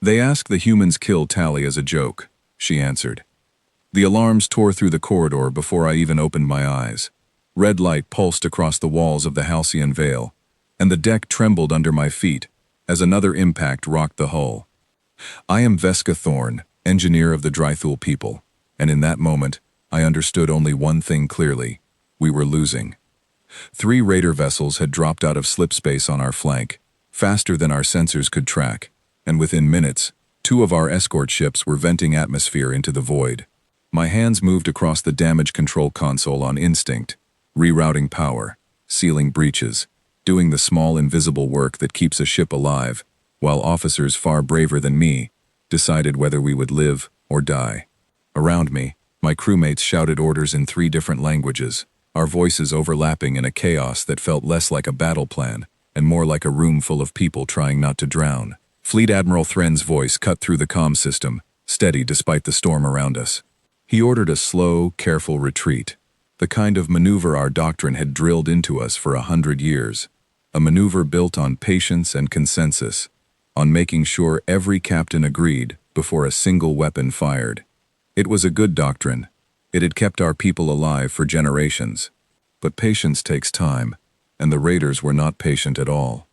"They ask the humans' kill tally as a joke," she answered. The alarms tore through the corridor before I even opened my eyes. Red light pulsed across the walls of the halcyon vale, and the deck trembled under my feet as another impact rocked the hull. I am Veska Thorn, engineer of the Drythul people, and in that moment, I understood only one thing clearly. We were losing. 3 raider vessels had dropped out of slipspace on our flank, faster than our sensors could track, and within minutes, 2 of our escort ships were venting atmosphere into the void. My hands moved across the damage control console on instinct, rerouting power, sealing breaches, doing the small invisible work that keeps a ship alive, while officers far braver than me decided whether we would live or die. Around me, my crewmates shouted orders in 3 different languages, our voices overlapping in a chaos that felt less like a battle plan and more like a room full of people trying not to drown. Fleet Admiral Thren's voice cut through the comm system, steady despite the storm around us. He ordered a slow, careful retreat, the kind of maneuver our doctrine had drilled into us for 100 years, a maneuver built on patience and consensus, on making sure every captain agreed before a single weapon fired. It was a good doctrine. It had kept our people alive for generations. But patience takes time, and the raiders were not patient at all.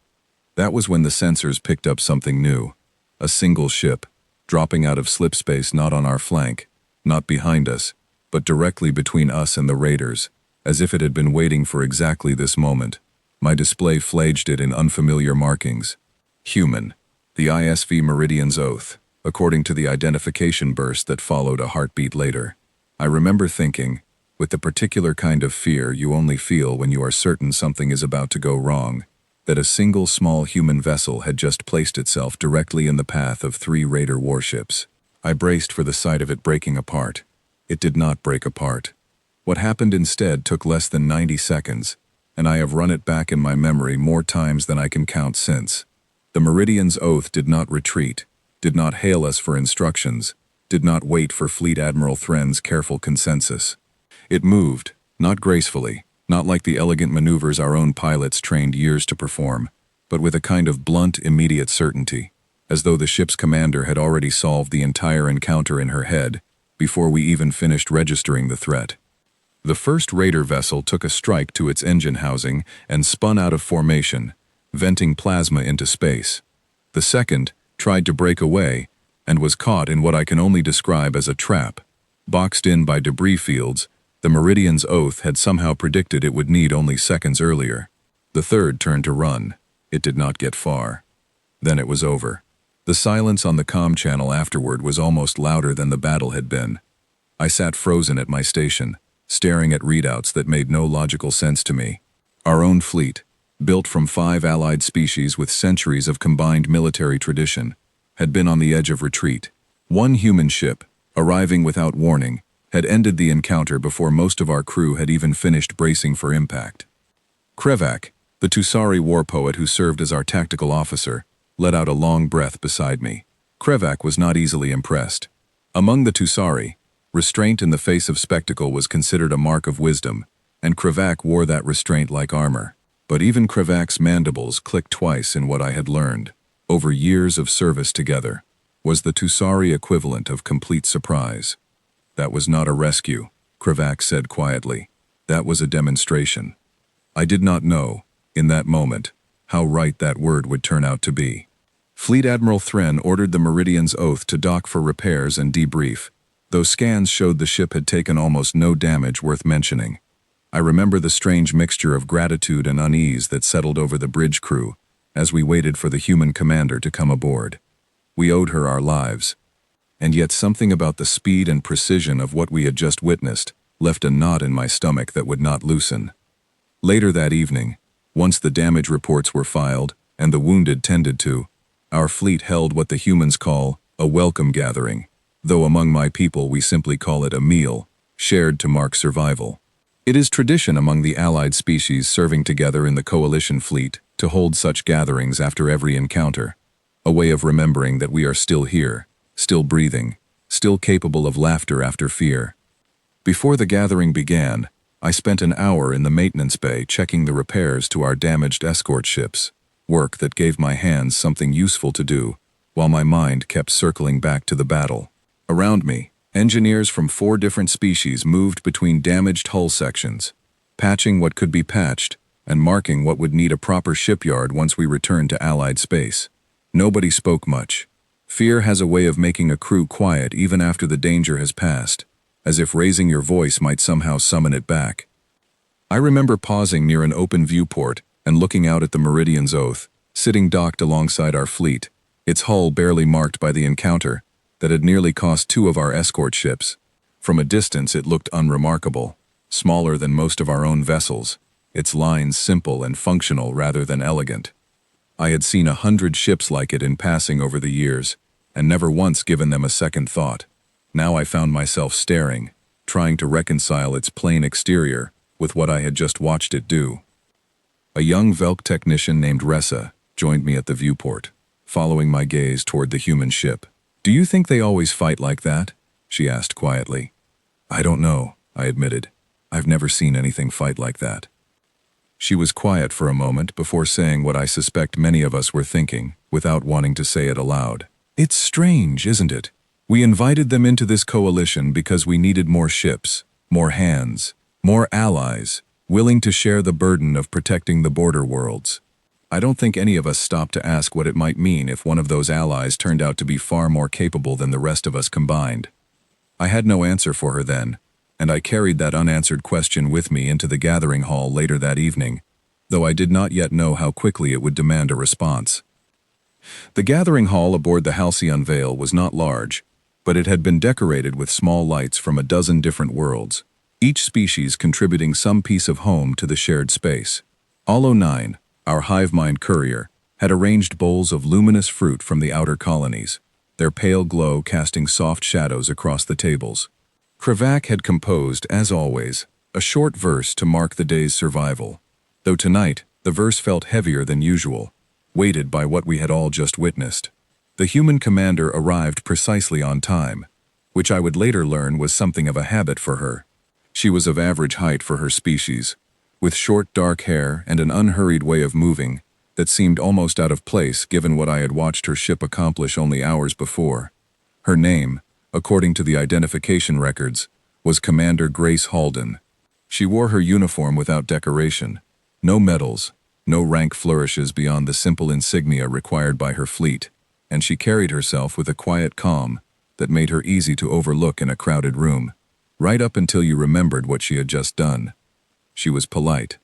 That was when the sensors picked up something new. A single ship, dropping out of slipspace not on our flank, not behind us, but directly between us and the raiders, as if it had been waiting for exactly this moment. My display flagged it in unfamiliar markings. Human, the ISV Meridian's oath, according to the identification burst that followed a heartbeat later. I remember thinking, with the particular kind of fear you only feel when you are certain something is about to go wrong, that a single small human vessel had just placed itself directly in the path of 3 raider warships. I braced for the sight of it breaking apart. It did not break apart. What happened instead took less than 90 seconds, and I have run it back in my memory more times than I can count since. The Meridian's oath did not retreat, did not hail us for instructions, did not wait for Fleet Admiral Thren's careful consensus. It moved, not gracefully, not like the elegant maneuvers our own pilots trained years to perform, but with a kind of blunt, immediate certainty, as though the ship's commander had already solved the entire encounter in her head before we even finished registering the threat. The first raider vessel took a strike to its engine housing and spun out of formation, venting plasma into space. The second tried to break away and was caught in what I can only describe as a trap. Boxed in by debris fields, the Meridian's oath had somehow predicted it would need only seconds earlier. The third turned to run. It did not get far. Then it was over. The silence on the comm channel afterward was almost louder than the battle had been. I sat frozen at my station, staring at readouts that made no logical sense to me. Our own fleet, built from 5 allied species with centuries of combined military tradition, had been on the edge of retreat. One human ship, arriving without warning, had ended the encounter before most of our crew had even finished bracing for impact. Krevak, the Tusari war poet who served as our tactical officer, let out a long breath beside me. Krevak was not easily impressed. Among the Tusari, restraint in the face of spectacle was considered a mark of wisdom, and Krevak wore that restraint like armor. But even Krevak's mandibles clicked twice in what I had learned, over years of service together, was the Tusari equivalent of complete surprise. That was not a rescue, Krevak said quietly. That was a demonstration. I did not know, in that moment, how right that word would turn out to be. Fleet Admiral Thren ordered the Meridian's oath to dock for repairs and debrief, though scans showed the ship had taken almost no damage worth mentioning. I remember the strange mixture of gratitude and unease that settled over the bridge crew as we waited for the human commander to come aboard. We owed her our lives, and yet something about the speed and precision of what we had just witnessed left a knot in my stomach that would not loosen. Later that evening, once the damage reports were filed and the wounded tended to, our fleet held what the humans call a welcome gathering, though among my people we simply call it a meal, shared to mark survival. It is tradition among the allied species serving together in the coalition fleet to hold such gatherings after every encounter, a way of remembering that we are still here, still breathing, still capable of laughter after fear. Before the gathering began, I spent an hour in the maintenance bay checking the repairs to our damaged escort ships, work that gave my hands something useful to do, while my mind kept circling back to the battle. Around me, engineers from 4 different species moved between damaged hull sections, patching what could be patched and marking what would need a proper shipyard once we returned to Allied space. Nobody spoke much. Fear has a way of making a crew quiet even after the danger has passed, as if raising your voice might somehow summon it back. I remember pausing near an open viewport and looking out at the Meridian's Oath, sitting docked alongside our fleet, its hull barely marked by the encounter that had nearly cost 2 of our escort ships. From a distance it looked unremarkable, smaller than most of our own vessels, its lines simple and functional rather than elegant. I had seen 100 ships like it in passing over the years, and never once given them a second thought. Now I found myself staring, trying to reconcile its plain exterior with what I had just watched it do. A young Velk technician named Ressa joined me at the viewport, following my gaze toward the human ship. "Do you think they always fight like that?" she asked quietly. "I don't know," I admitted. "I've never seen anything fight like that." She was quiet for a moment before saying what I suspect many of us were thinking, without wanting to say it aloud. "It's strange, isn't it? We invited them into this coalition because we needed more ships, more hands, more allies, willing to share the burden of protecting the border worlds. I don't think any of us stopped to ask what it might mean if one of those allies turned out to be far more capable than the rest of us combined." I had no answer for her then, and I carried that unanswered question with me into the gathering hall later that evening, though I did not yet know how quickly it would demand a response. The gathering hall aboard the Halcyon Vale was not large, but it had been decorated with small lights from a dozen different worlds, each species contributing some piece of home to the shared space. Olo 9, our hive mind courier, had arranged bowls of luminous fruit from the outer colonies, their pale glow casting soft shadows across the tables. Kravak had composed, as always, a short verse to mark the day's survival, though tonight the verse felt heavier than usual, weighted by what we had all just witnessed. The human commander arrived precisely on time, which I would later learn was something of a habit for her. She was of average height for her species, with short dark hair and an unhurried way of moving that seemed almost out of place given what I had watched her ship accomplish only hours before. Her name, according to the identification records, was Commander Grace Halden. She wore her uniform without decoration, no medals, no rank flourishes beyond the simple insignia required by her fleet, and she carried herself with a quiet calm that made her easy to overlook in a crowded room, right up until you remembered what she had just done. She was polite.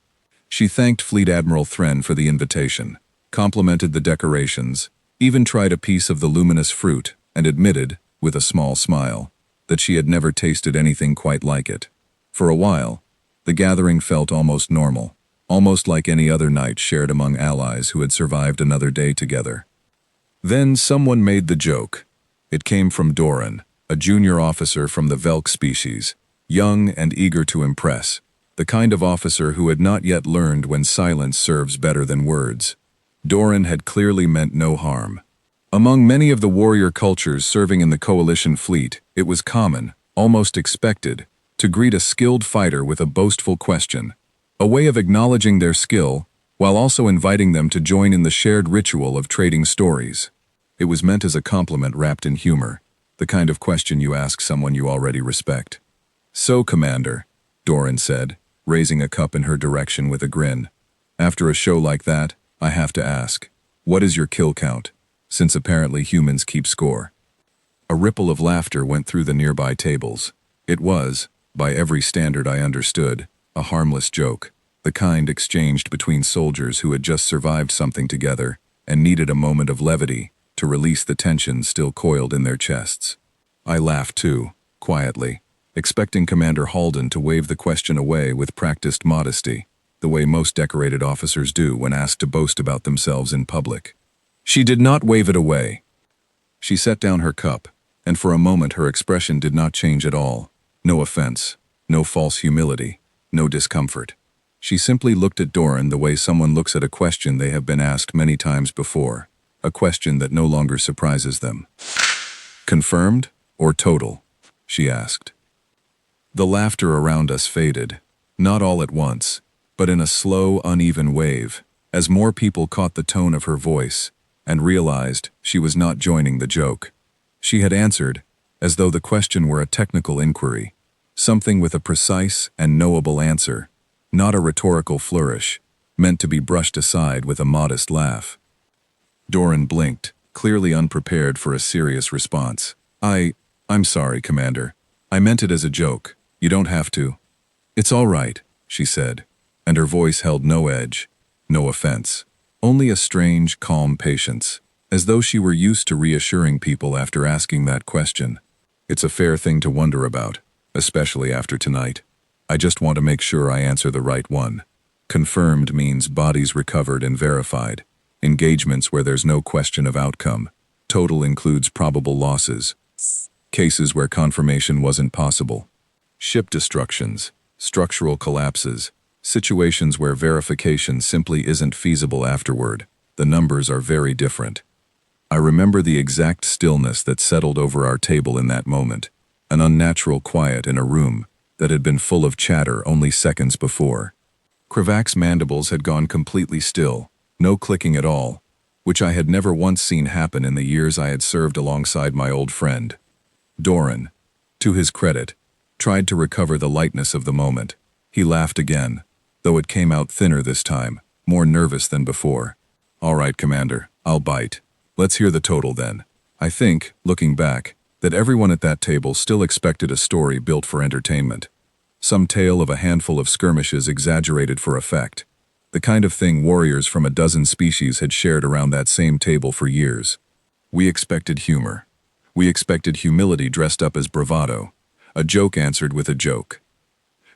She thanked Fleet Admiral Thren for the invitation, complimented the decorations, even tried a piece of the luminous fruit, and admitted, with a small smile, that she had never tasted anything quite like it. For a while, the gathering felt almost normal, almost like any other night shared among allies who had survived another day together. Then someone made the joke. It came from Doran, a junior officer from the Velk species, young and eager to impress, the kind of officer who had not yet learned when silence serves better than words. Doran had clearly meant no harm. Among many of the warrior cultures serving in the Coalition fleet, it was common, almost expected, to greet a skilled fighter with a boastful question, a way of acknowledging their skill while also inviting them to join in the shared ritual of trading stories. It was meant as a compliment wrapped in humor, the kind of question you ask someone you already respect. "So, Commander," Doran said, raising a cup in her direction with a grin, "after a show like that, I have to ask, what is your kill count, since apparently humans keep score?" A ripple of laughter went through the nearby tables. It was, by every standard I understood, a harmless joke, the kind exchanged between soldiers who had just survived something together and needed a moment of levity to release the tension still coiled in their chests. I laughed too, quietly, expecting Commander Halden to wave the question away with practiced modesty, the way most decorated officers do when asked to boast about themselves in public. She did not wave it away. She set down her cup, and for a moment her expression did not change at all. No offense, no false humility, no discomfort. She simply looked at Doran the way someone looks at a question they have been asked many times before, a question that no longer surprises them. "Confirmed or total?" she asked. The laughter around us faded, not all at once, but in a slow, uneven wave, as more people caught the tone of her voice, and realized she was not joining the joke. She had answered, as though the question were a technical inquiry, something with a precise and knowable answer, not a rhetorical flourish, meant to be brushed aside with a modest laugh. Doran blinked, clearly unprepared for a serious response. I'm sorry, Commander. I meant it as a joke. You don't have to. It's all right, she said, and her voice held no edge, no offense, only a strange, calm patience, as though she were used to reassuring people after asking that question. It's a fair thing to wonder about, especially after tonight. I just want to make sure I answer the right one. Confirmed means bodies recovered and verified. Engagements where there's no question of outcome. Total includes probable losses. Cases where confirmation wasn't possible. Ship destructions, structural collapses, situations where verification simply isn't feasible afterward. The numbers are very different. I remember the exact stillness that settled over our table in that moment, an unnatural quiet in a room that had been full of chatter only seconds before. Kravak's mandibles had gone completely still, no clicking at all, which I had never once seen happen in the years I had served alongside my old friend. Doran, to his credit, tried to recover the lightness of the moment. He laughed again, though it came out thinner this time, more nervous than before. All right, Commander, I'll bite. Let's hear the total then. I think, looking back, that everyone at that table still expected a story built for entertainment. Some tale of a handful of skirmishes exaggerated for effect. The kind of thing warriors from a dozen species had shared around that same table for years. We expected humor. We expected humility dressed up as bravado. A joke answered with a joke.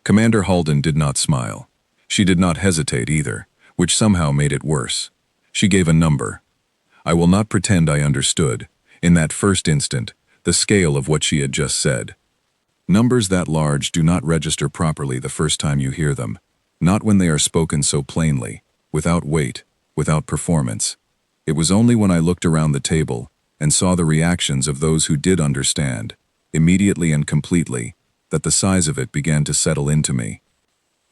Commander Halden did not smile. She did not hesitate either, which somehow made it worse. She gave a number. I will not pretend I understood, in that first instant, the scale of what she had just said. Numbers that large do not register properly the first time you hear them, not when they are spoken so plainly, without weight, without performance. It was only when I looked around the table and saw the reactions of those who did understand, immediately and completely, that the size of it began to settle into me.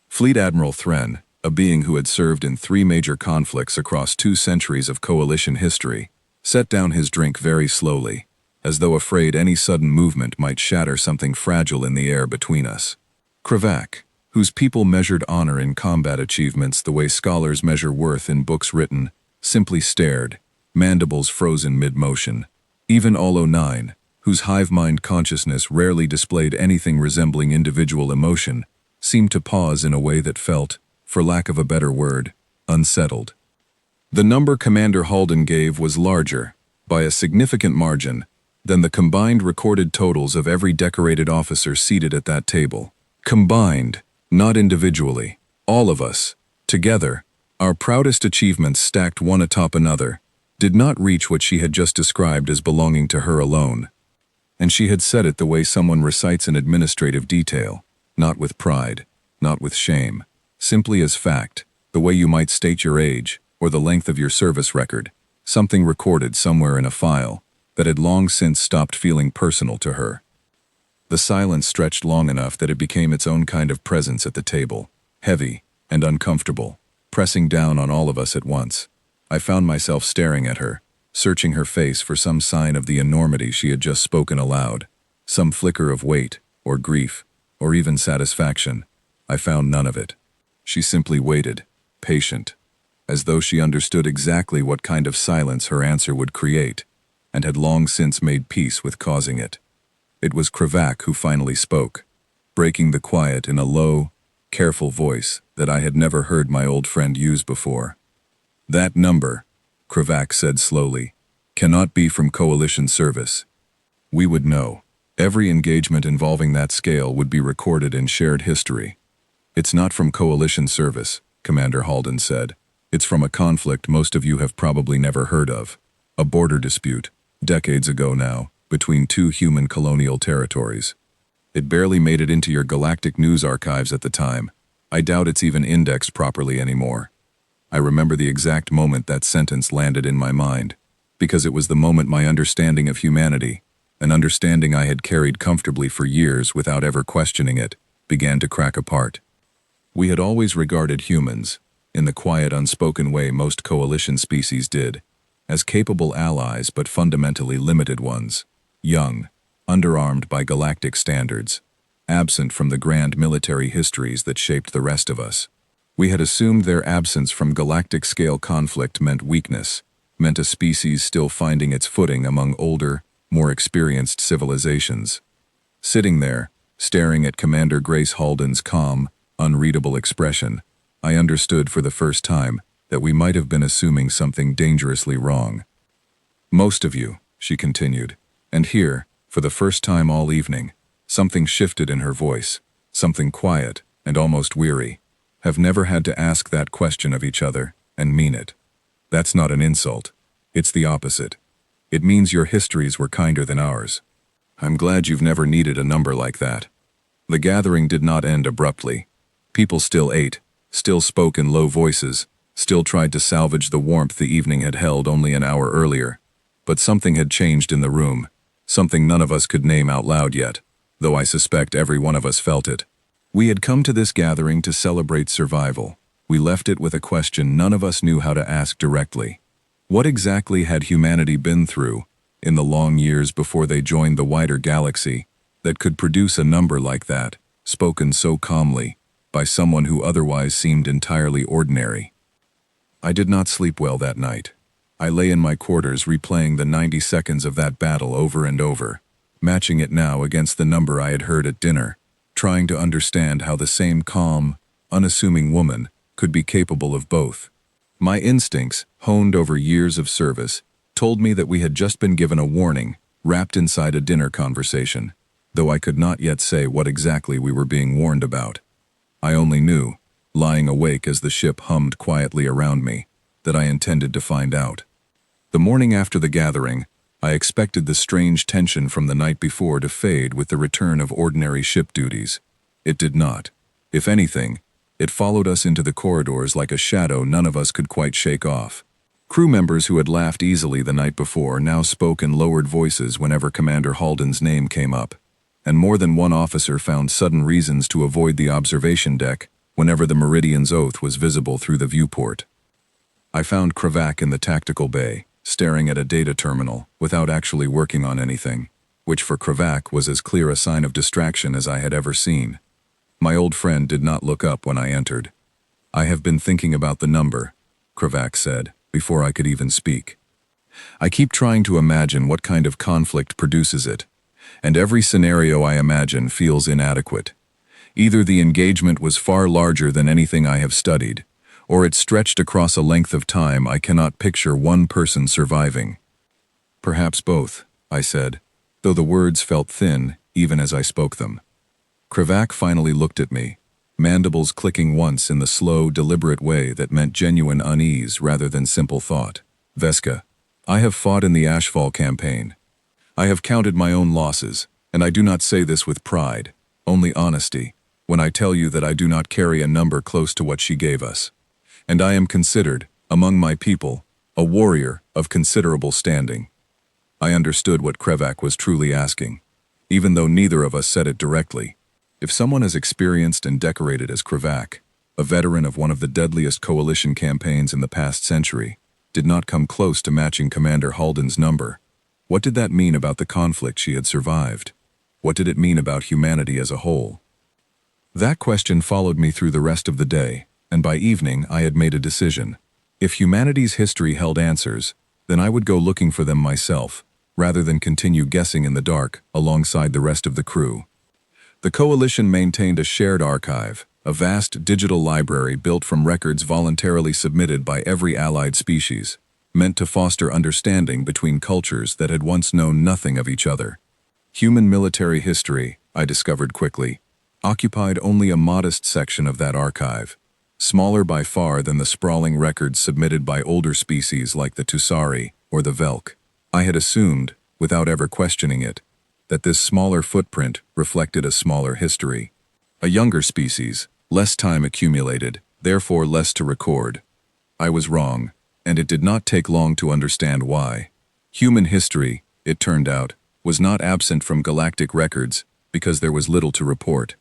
Fleet Admiral Thren, a being who had served in 3 major conflicts across 2 centuries of coalition history, set down his drink very slowly, as though afraid any sudden movement might shatter something fragile in the air between us. Kravak, whose people measured honor in combat achievements the way scholars measure worth in books written, simply stared, mandibles frozen mid-motion. Even Olo 9, whose hive-mind consciousness rarely displayed anything resembling individual emotion, seemed to pause in a way that felt, for lack of a better word, unsettled. The number Commander Halden gave was larger, by a significant margin, than the combined recorded totals of every decorated officer seated at that table. Combined, not individually. All of us, together, our proudest achievements stacked one atop another, did not reach what she had just described as belonging to her alone. And she had said it the way someone recites an administrative detail, not with pride, not with shame, simply as fact, the way you might state your age or the length of your service record, something recorded somewhere in a file that had long since stopped feeling personal to her. The silence stretched long enough that it became its own kind of presence at the table, heavy and uncomfortable, pressing down on all of us at once. I found myself staring at her, searching her face for some sign of the enormity she had just spoken aloud, some flicker of weight, or grief, or even satisfaction. I found none of it. She simply waited, patient, as though she understood exactly what kind of silence her answer would create, and had long since made peace with causing it. It was Kravak who finally spoke, breaking the quiet in a low, careful voice that I had never heard my old friend use before. That number, Kravak said slowly, cannot be from coalition service. We would know. Every engagement involving that scale would be recorded in shared history. It's not from coalition service, Commander Halden said. It's from a conflict most of you have probably never heard of. A border dispute, decades ago now, between 2 human colonial territories. It barely made it into your galactic news archives at the time. I doubt it's even indexed properly anymore. I remember the exact moment that sentence landed in my mind, because it was the moment my understanding of humanity, an understanding I had carried comfortably for years without ever questioning it, began to crack apart. We had always regarded humans, in the quiet, unspoken way most coalition species did, as capable allies but fundamentally limited ones, young, underarmed by galactic standards, absent from the grand military histories that shaped the rest of us. We had assumed their absence from galactic-scale conflict meant weakness, meant a species still finding its footing among older, more experienced civilizations. Sitting there, staring at Commander Grace Halden's calm, unreadable expression, I understood for the first time that we might have been assuming something dangerously wrong. Most of you, she continued, and here, for the first time all evening, something shifted in her voice, something quiet and almost weary, have never had to ask that question of each other and mean it. That's not an insult. It's the opposite. It means your histories were kinder than ours. I'm glad you've never needed a number like that. The gathering did not end abruptly. People still ate, still spoke in low voices, still tried to salvage the warmth the evening had held only an hour earlier. But something had changed in the room, something none of us could name out loud yet, though I suspect every one of us felt it. We had come to this gathering to celebrate survival. We left it with a question none of us knew how to ask directly. What exactly had humanity been through, in the long years before they joined the wider galaxy, that could produce a number like that, spoken so calmly, by someone who otherwise seemed entirely ordinary? I did not sleep well that night. I lay in my quarters replaying the 90 seconds of that battle over and over, matching it now against the number I had heard at dinner, trying to understand how the same calm, unassuming woman could be capable of both. My instincts, honed over years of service, told me that we had just been given a warning, wrapped inside a dinner conversation, though I could not yet say what exactly we were being warned about. I only knew, lying awake as the ship hummed quietly around me, that I intended to find out. The morning after the gathering, I expected the strange tension from the night before to fade with the return of ordinary ship duties. It did not. If anything, it followed us into the corridors like a shadow none of us could quite shake off. Crew members who had laughed easily the night before now spoke in lowered voices whenever Commander Halden's name came up, and more than one officer found sudden reasons to avoid the observation deck whenever the Meridian's oath was visible through the viewport. I found Kravak in the tactical bay, staring at a data terminal without actually working on anything, which for Kravak was as clear a sign of distraction as I had ever seen. My old friend did not look up when I entered. "I have been thinking about the number," Kravak said, before I could even speak. "I keep trying to imagine what kind of conflict produces it, and every scenario I imagine feels inadequate. Either the engagement was far larger than anything I have studied, or it stretched across a length of time I cannot picture one person surviving." "Perhaps both," I said, though the words felt thin even as I spoke them. Kravak finally looked at me, mandibles clicking once in the slow, deliberate way that meant genuine unease rather than simple thought. "Veska, I have fought in the Ashfall campaign. I have counted my own losses, and I do not say this with pride, only honesty, when I tell you that I do not carry a number close to what she gave us. And I am considered, among my people, a warrior of considerable standing." I understood what Kravak was truly asking, even though neither of us said it directly. If someone as experienced and decorated as Kravak, a veteran of one of the deadliest coalition campaigns in the past century, did not come close to matching Commander Halden's number, what did that mean about the conflict she had survived? What did it mean about humanity as a whole? That question followed me through the rest of the day, and by evening I had made a decision. If humanity's history held answers, then I would go looking for them myself, rather than continue guessing in the dark alongside the rest of the crew. The Coalition maintained a shared archive, a vast digital library built from records voluntarily submitted by every allied species, meant to foster understanding between cultures that had once known nothing of each other. Human military history, I discovered quickly, occupied only a modest section of that archive, smaller by far than the sprawling records submitted by older species like the Tusari or the Velk. I had assumed, without ever questioning it, that this smaller footprint reflected a smaller history. A younger species, less time accumulated, therefore less to record. I was wrong, and it did not take long to understand why. Human history, it turned out, was not absent from galactic records because there was little to report.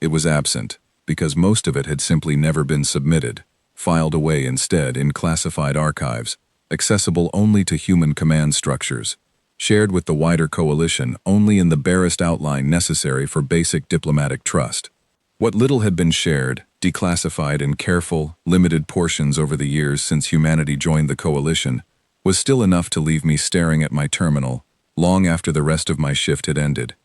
It was absent because most of it had simply never been submitted, filed away instead in classified archives, accessible only to human command structures, shared with the wider coalition only in the barest outline necessary for basic diplomatic trust. What little had been shared, declassified in careful, limited portions over the years since humanity joined the coalition, was still enough to leave me staring at my terminal long after the rest of my shift had ended.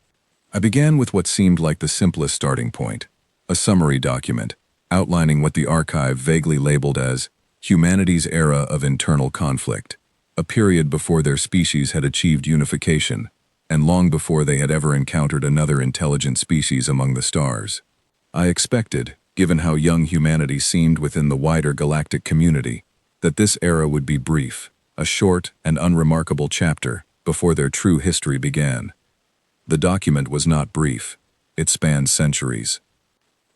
I began with what seemed like the simplest starting point, a summary document outlining what the archive vaguely labeled as humanity's era of internal conflict, a period before their species had achieved unification, and long before they had ever encountered another intelligent species among the stars. I expected, given how young humanity seemed within the wider galactic community, that this era would be brief, a short and unremarkable chapter before their true history began. The document was not brief. It spanned centuries.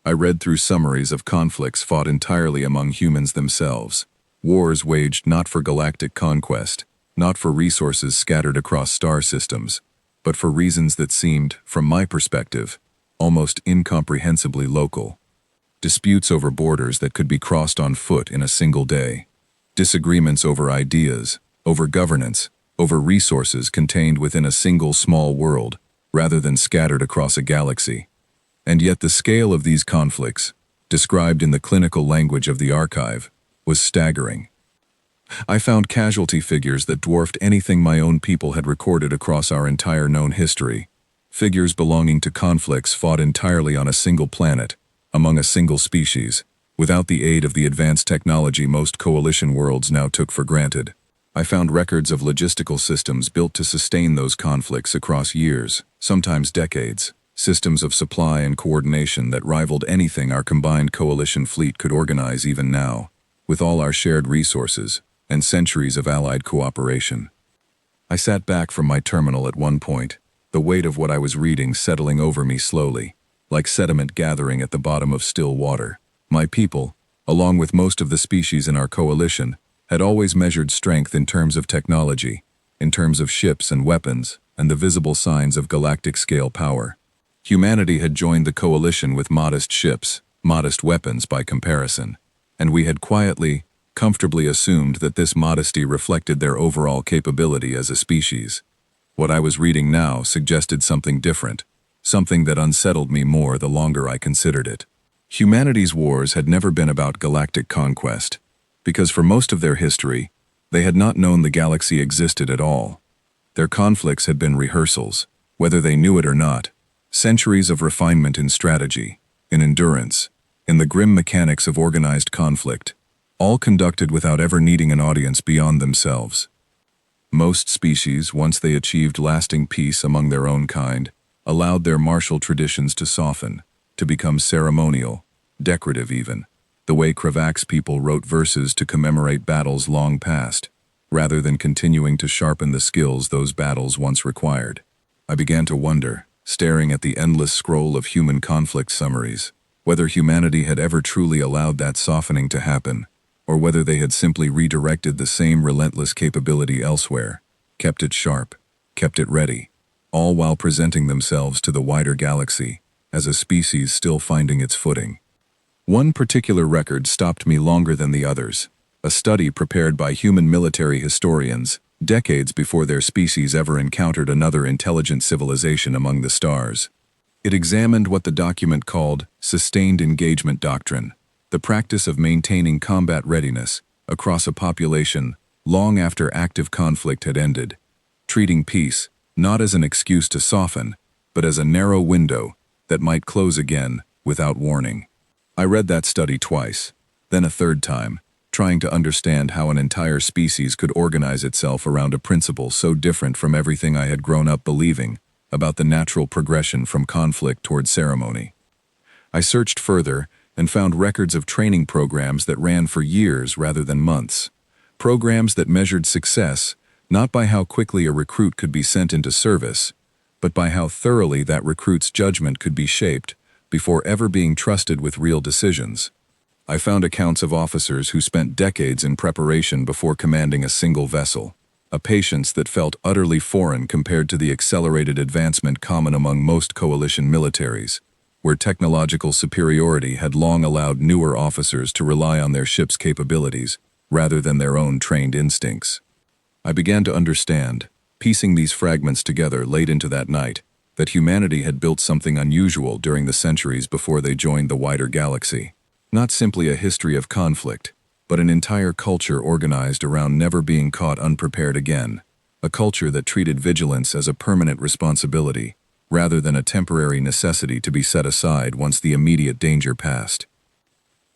I read through summaries of conflicts fought entirely among humans themselves, wars waged not for galactic conquest, not for resources scattered across star systems, but for reasons that seemed, from my perspective, almost incomprehensibly local. Disputes over borders that could be crossed on foot in a single day. Disagreements over ideas, over governance, over resources contained within a single small world, rather than scattered across a galaxy. And yet the scale of these conflicts, described in the clinical language of the archive, was staggering. I found casualty figures that dwarfed anything my own people had recorded across our entire known history, figures belonging to conflicts fought entirely on a single planet, among a single species, without the aid of the advanced technology most coalition worlds now took for granted. I found records of logistical systems built to sustain those conflicts across years, sometimes decades, systems of supply and coordination that rivaled anything our combined coalition fleet could organize even now, with all our shared resources and centuries of allied cooperation. I sat back from my terminal at one point, the weight of what I was reading settling over me slowly, like sediment gathering at the bottom of still water. My people, along with most of the species in our coalition, had always measured strength in terms of technology, in terms of ships and weapons, and the visible signs of galactic-scale power. Humanity had joined the coalition with modest ships, modest weapons by comparison, and we had quietly, comfortably assumed that this modesty reflected their overall capability as a species. What I was reading now suggested something different, something that unsettled me more the longer I considered it. Humanity's wars had never been about galactic conquest, because for most of their history, they had not known the galaxy existed at all. Their conflicts had been rehearsals, whether they knew it or not, centuries of refinement in strategy, in endurance, in the grim mechanics of organized conflict, all conducted without ever needing an audience beyond themselves. Most species, once they achieved lasting peace among their own kind, allowed their martial traditions to soften, to become ceremonial, decorative even, the way Kravak's people wrote verses to commemorate battles long past, rather than continuing to sharpen the skills those battles once required. I began to wonder, staring at the endless scroll of human conflict summaries, whether humanity had ever truly allowed that softening to happen, or whether they had simply redirected the same relentless capability elsewhere, kept it sharp, kept it ready, all while presenting themselves to the wider galaxy as a species still finding its footing. One particular record stopped me longer than the others, a study prepared by human military historians, decades before their species ever encountered another intelligent civilization among the stars. It examined what the document called sustained engagement doctrine, the practice of maintaining combat readiness across a population long after active conflict had ended, treating peace not as an excuse to soften, but as a narrow window that might close again without warning. I read that study twice, then a third time, trying to understand how an entire species could organize itself around a principle so different from everything I had grown up believing about the natural progression from conflict toward ceremony. I searched further and found records of training programs that ran for years rather than months, programs that measured success not by how quickly a recruit could be sent into service, but by how thoroughly that recruit's judgment could be shaped before ever being trusted with real decisions. I found accounts of officers who spent decades in preparation before commanding a single vessel, a patience that felt utterly foreign compared to the accelerated advancement common among most coalition militaries, where technological superiority had long allowed newer officers to rely on their ship's capabilities rather than their own trained instincts. I began to understand, piecing these fragments together late into that night, that humanity had built something unusual during the centuries before they joined the wider galaxy. Not simply a history of conflict, but an entire culture organized around never being caught unprepared again. A culture that treated vigilance as a permanent responsibility, rather than a temporary necessity to be set aside once the immediate danger passed.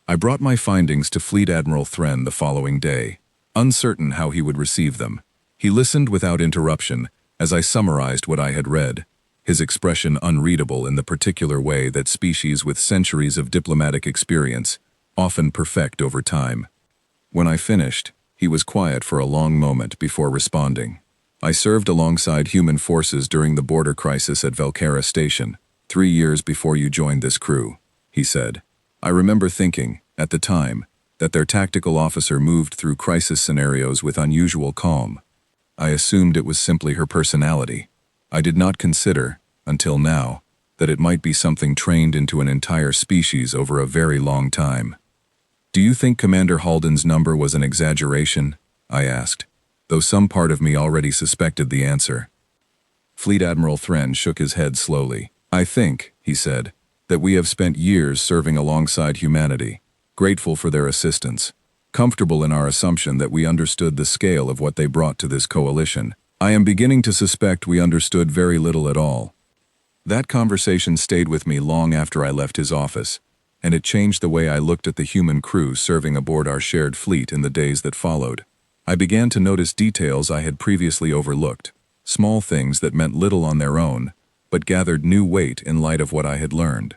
I brought my findings to Fleet Admiral Thren the following day, uncertain how he would receive them. He listened without interruption as I summarized what I had read, his expression unreadable in the particular way that species with centuries of diplomatic experience often perfect over time. When I finished, he was quiet for a long moment before responding. I served alongside human forces during the border crisis at Velcara Station, 3 years before you joined this crew, he said. I remember thinking, at the time, that their tactical officer moved through crisis scenarios with unusual calm. I assumed it was simply her personality. I did not consider, until now, that it might be something trained into an entire species over a very long time. Do you think Commander Halden's number was an exaggeration? I asked, though some part of me already suspected the answer. Fleet Admiral Thren shook his head slowly. I think, he said, that we have spent years serving alongside humanity, grateful for their assistance, comfortable in our assumption that we understood the scale of what they brought to this coalition. I am beginning to suspect we understood very little at all. That conversation stayed with me long after I left his office, and it changed the way I looked at the human crew serving aboard our shared fleet in the days that followed. I began to notice details I had previously overlooked, small things that meant little on their own, but gathered new weight in light of what I had learned.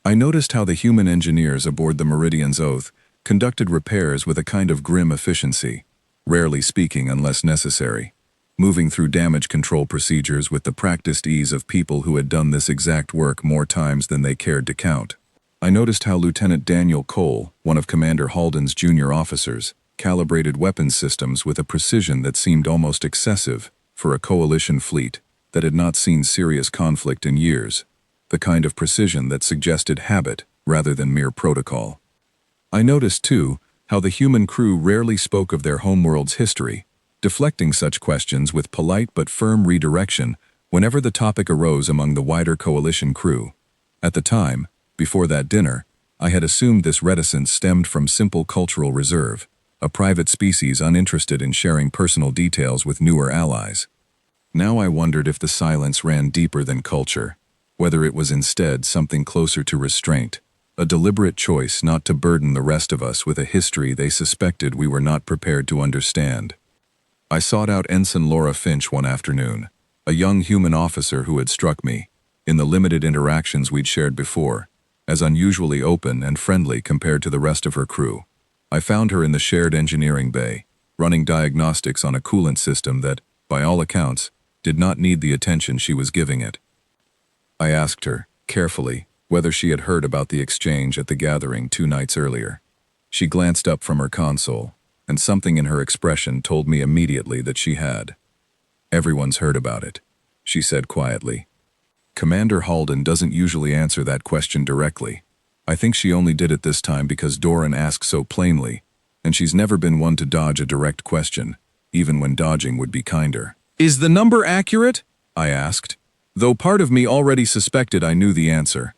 I noticed how the human engineers aboard the Meridian's Oath conducted repairs with a kind of grim efficiency, rarely speaking unless necessary, moving through damage control procedures with the practiced ease of people who had done this exact work more times than they cared to count. I noticed how Lieutenant Daniel Cole, one of Commander Halden's junior officers, calibrated weapons systems with a precision that seemed almost excessive for a coalition fleet that had not seen serious conflict in years, the kind of precision that suggested habit rather than mere protocol. I noticed, too, how the human crew rarely spoke of their homeworld's history, deflecting such questions with polite but firm redirection whenever the topic arose among the wider coalition crew. At the time, before that dinner, I had assumed this reticence stemmed from simple cultural reserve, a private species uninterested in sharing personal details with newer allies. Now I wondered if the silence ran deeper than culture, whether it was instead something closer to restraint, a deliberate choice not to burden the rest of us with a history they suspected we were not prepared to understand. I sought out Ensign Laura Finch one afternoon, a young human officer who had struck me, in the limited interactions we'd shared before, as unusually open and friendly compared to the rest of her crew. I found her in the shared engineering bay, running diagnostics on a coolant system that, by all accounts, did not need the attention she was giving it. I asked her, carefully, whether she had heard about the exchange at the gathering 2 nights earlier. She glanced up from her console, and something in her expression told me immediately that she had. Everyone's heard about it, she said quietly. Commander Halden doesn't usually answer that question directly. I think she only did it this time because Doran asked so plainly, and she's never been one to dodge a direct question, even when dodging would be kinder. Is the number accurate? I asked, though part of me already suspected I knew the answer.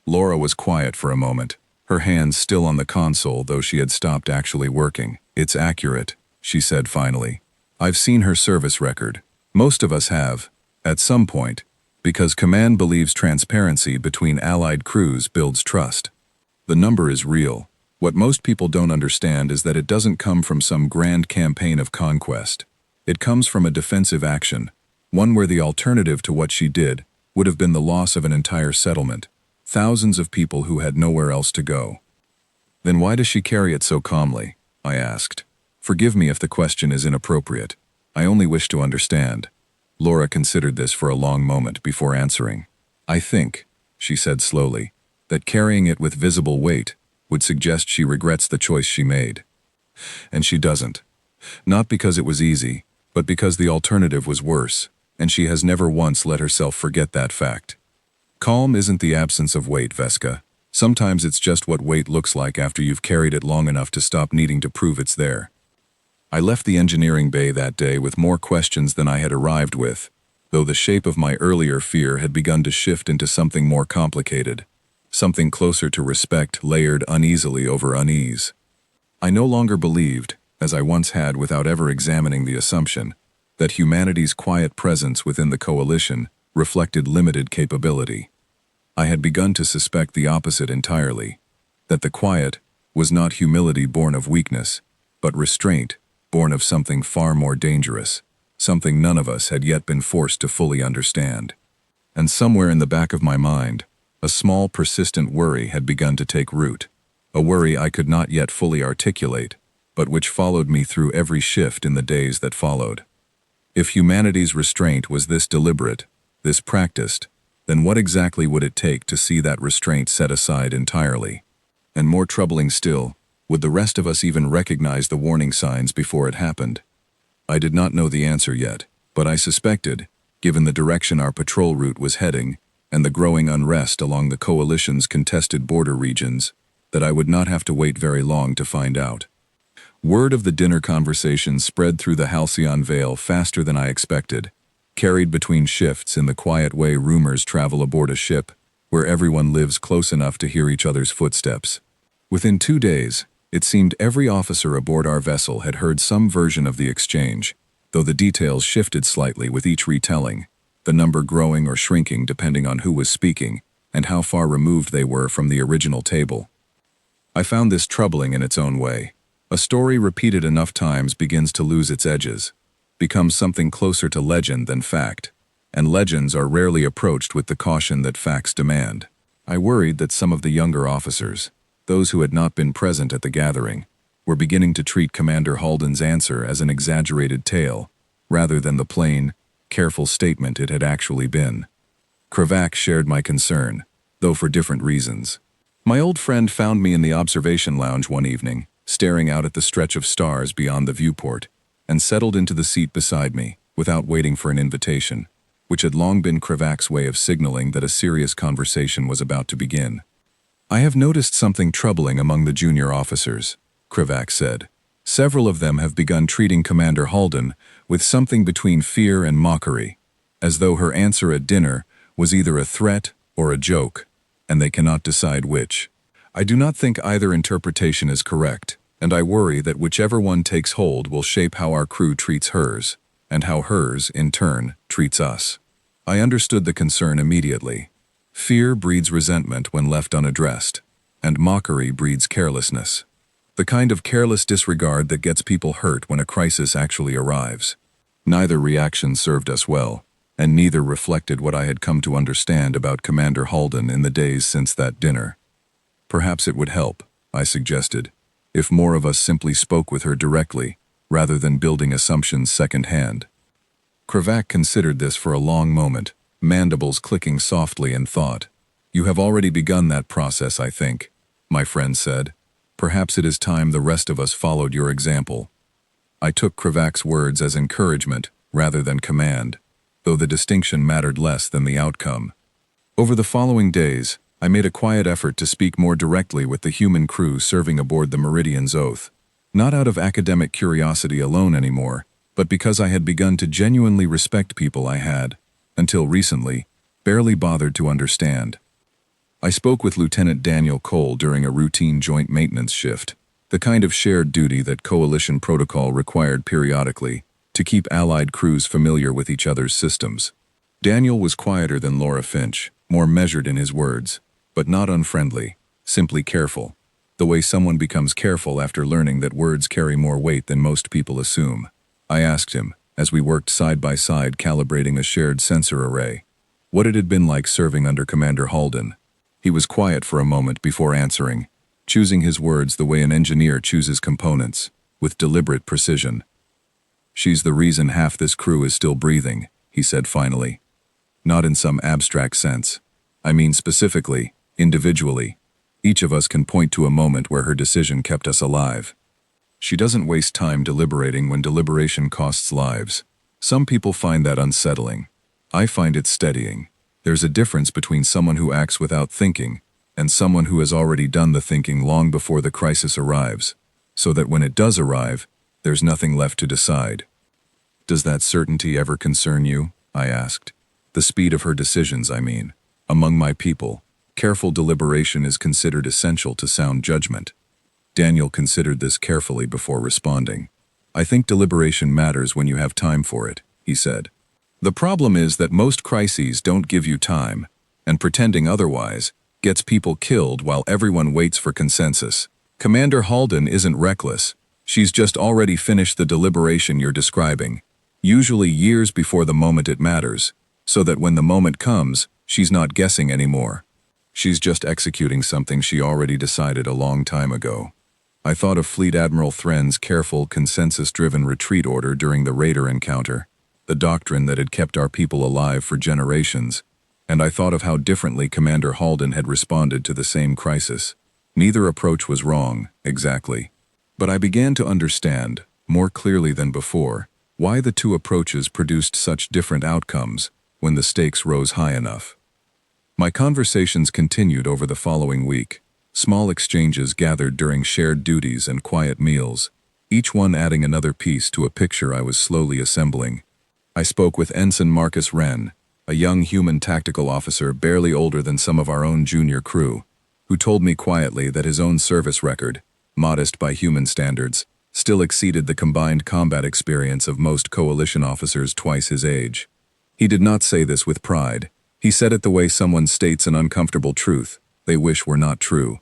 Laura was quiet for a moment, her hands still on the console though she had stopped actually working. It's accurate, she said finally. I've seen her service record. Most of us have, at some point, because Command believes transparency between allied crews builds trust. The number is real. What most people don't understand is that it doesn't come from some grand campaign of conquest. It comes from a defensive action, one where the alternative to what she did would have been the loss of an entire settlement, thousands of people who had nowhere else to go. Then why does she carry it so calmly? I asked. Forgive me if the question is inappropriate. I only wish to understand. Laura considered this for a long moment before answering. I think, she said slowly, that carrying it with visible weight would suggest she regrets the choice she made. And she doesn't. Not because it was easy, but because the alternative was worse, and she has never once let herself forget that fact. Calm isn't the absence of weight, Veska, Sometimes it's just what weight looks like after you've carried it long enough to stop needing to prove it's there. I left the engineering bay that day with more questions than I had arrived with, though the shape of my earlier fear had begun to shift into something more complicated, something closer to respect layered uneasily over unease. I no longer believed, as I once had without ever examining the assumption, that humanity's quiet presence within the coalition reflected limited capability. I had begun to suspect the opposite entirely, that the quiet was not humility born of weakness, but restraint born of something far more dangerous, something none of us had yet been forced to fully understand. And somewhere in the back of my mind, a small persistent worry had begun to take root, a worry I could not yet fully articulate, but which followed me through every shift in the days that followed. If humanity's restraint was this deliberate, this practiced, then what exactly would it take to see that restraint set aside entirely? And more troubling still, would the rest of us even recognize the warning signs before it happened? I did not know the answer yet, but I suspected, given the direction our patrol route was heading and the growing unrest along the coalition's contested border regions, that I would not have to wait very long to find out. Word of the dinner conversation spread through the Halcyon Vale faster than I expected, carried between shifts in the quiet way rumors travel aboard a ship, where everyone lives close enough to hear each other's footsteps. Within 2 days, it seemed every officer aboard our vessel had heard some version of the exchange, though the details shifted slightly with each retelling, the number growing or shrinking depending on who was speaking and how far removed they were from the original table. I found this troubling in its own way. A story repeated enough times begins to lose its edges, becomes something closer to legend than fact, and legends are rarely approached with the caution that facts demand. I worried that some of the younger officers, those who had not been present at the gathering, were beginning to treat Commander Halden's answer as an exaggerated tale, rather than the plain, careful statement it had actually been. Krivak shared my concern, though for different reasons. My old friend found me in the observation lounge one evening, staring out at the stretch of stars beyond the viewport, and settled into the seat beside me, without waiting for an invitation, which had long been Krivak's way of signaling that a serious conversation was about to begin. "I have noticed something troubling among the junior officers," Krivak said. "Several of them have begun treating Commander Halden with something between fear and mockery, as though her answer at dinner was either a threat or a joke, and they cannot decide which. I do not think either interpretation is correct, and I worry that whichever one takes hold will shape how our crew treats hers, and how hers, in turn, treats us." I understood the concern immediately. Fear breeds resentment when left unaddressed, and mockery breeds carelessness. The kind of careless disregard that gets people hurt when a crisis actually arrives. Neither reaction served us well, and neither reflected what I had come to understand about Commander Halden in the days since that dinner. "Perhaps it would help," I suggested, "if more of us simply spoke with her directly, rather than building assumptions secondhand." Krivak considered this for a long moment, mandibles clicking softly in thought. "You have already begun that process, I think," my friend said. "Perhaps it is time the rest of us followed your example." I took Krivak's words as encouragement rather than command, though the distinction mattered less than the outcome. Over the following days, I made a quiet effort to speak more directly with the human crew serving aboard the Meridian's Oath, not out of academic curiosity alone anymore, but because I had begun to genuinely respect people I had, until recently, barely bothered to understand. I spoke with Lieutenant Daniel Cole during a routine joint maintenance shift, the kind of shared duty that Coalition protocol required periodically to keep Allied crews familiar with each other's systems. Daniel was quieter than Laura Finch, more measured in his words, but not unfriendly, simply careful, the way someone becomes careful after learning that words carry more weight than most people assume. I asked him, as we worked side by side calibrating a shared sensor array, what it had been like serving under Commander Halden. He was quiet for a moment before answering, choosing his words the way an engineer chooses components, with deliberate precision. "She's the reason half this crew is still breathing," he said finally. "Not in some abstract sense. I mean specifically, individually. Each of us can point to a moment where her decision kept us alive. She doesn't waste time deliberating when deliberation costs lives. Some people find that unsettling. I find it steadying. There's a difference between someone who acts without thinking and someone who has already done the thinking long before the crisis arrives, so that when it does arrive, there's nothing left to decide. Does that certainty ever concern you? I asked. The speed of her decisions, I mean. Among my people, careful deliberation is considered essential to sound judgment. Daniel considered this carefully before responding. I think deliberation matters when you have time for it, he said. The problem is that most crises don't give you time, and pretending otherwise gets people killed while everyone waits for consensus. Commander Halden isn't reckless. She's just already finished the deliberation you're describing, usually years before the moment it matters, so that when the moment comes, she's not guessing anymore. She's just executing something she already decided a long time ago. I thought of Fleet Admiral Thren's careful, consensus-driven retreat order during the Raider encounter, the doctrine that had kept our people alive for generations, and I thought of how differently Commander Halden had responded to the same crisis. Neither approach was wrong, exactly. But I began to understand, more clearly than before, why the two approaches produced such different outcomes when the stakes rose high enough. My conversations continued over the following week. Small exchanges gathered during shared duties and quiet meals, each one adding another piece to a picture I was slowly assembling. I spoke with Ensign Marcus Wren, a young human tactical officer barely older than some of our own junior crew, who told me quietly that his own service record, modest by human standards, still exceeded the combined combat experience of most coalition officers twice his age. He did not say this with pride. He said it the way someone states an uncomfortable truth they wish were not true.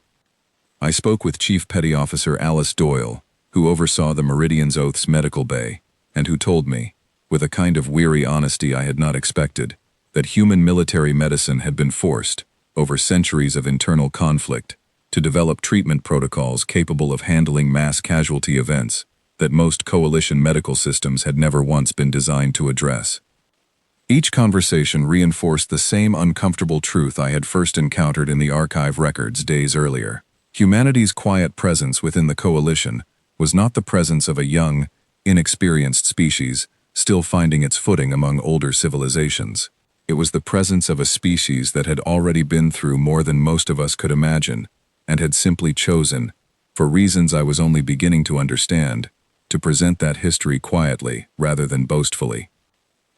I spoke with Chief Petty Officer Alice Doyle, who oversaw the Meridian's Oath's medical bay, and who told me, with a kind of weary honesty I had not expected, that human military medicine had been forced, over centuries of internal conflict, to develop treatment protocols capable of handling mass casualty events that most coalition medical systems had never once been designed to address. Each conversation reinforced the same uncomfortable truth I had first encountered in the archive records days earlier. Humanity's quiet presence within the coalition was not the presence of a young, inexperienced species still finding its footing among older civilizations. It was the presence of a species that had already been through more than most of us could imagine, and had simply chosen, for reasons I was only beginning to understand, to present that history quietly rather than boastfully.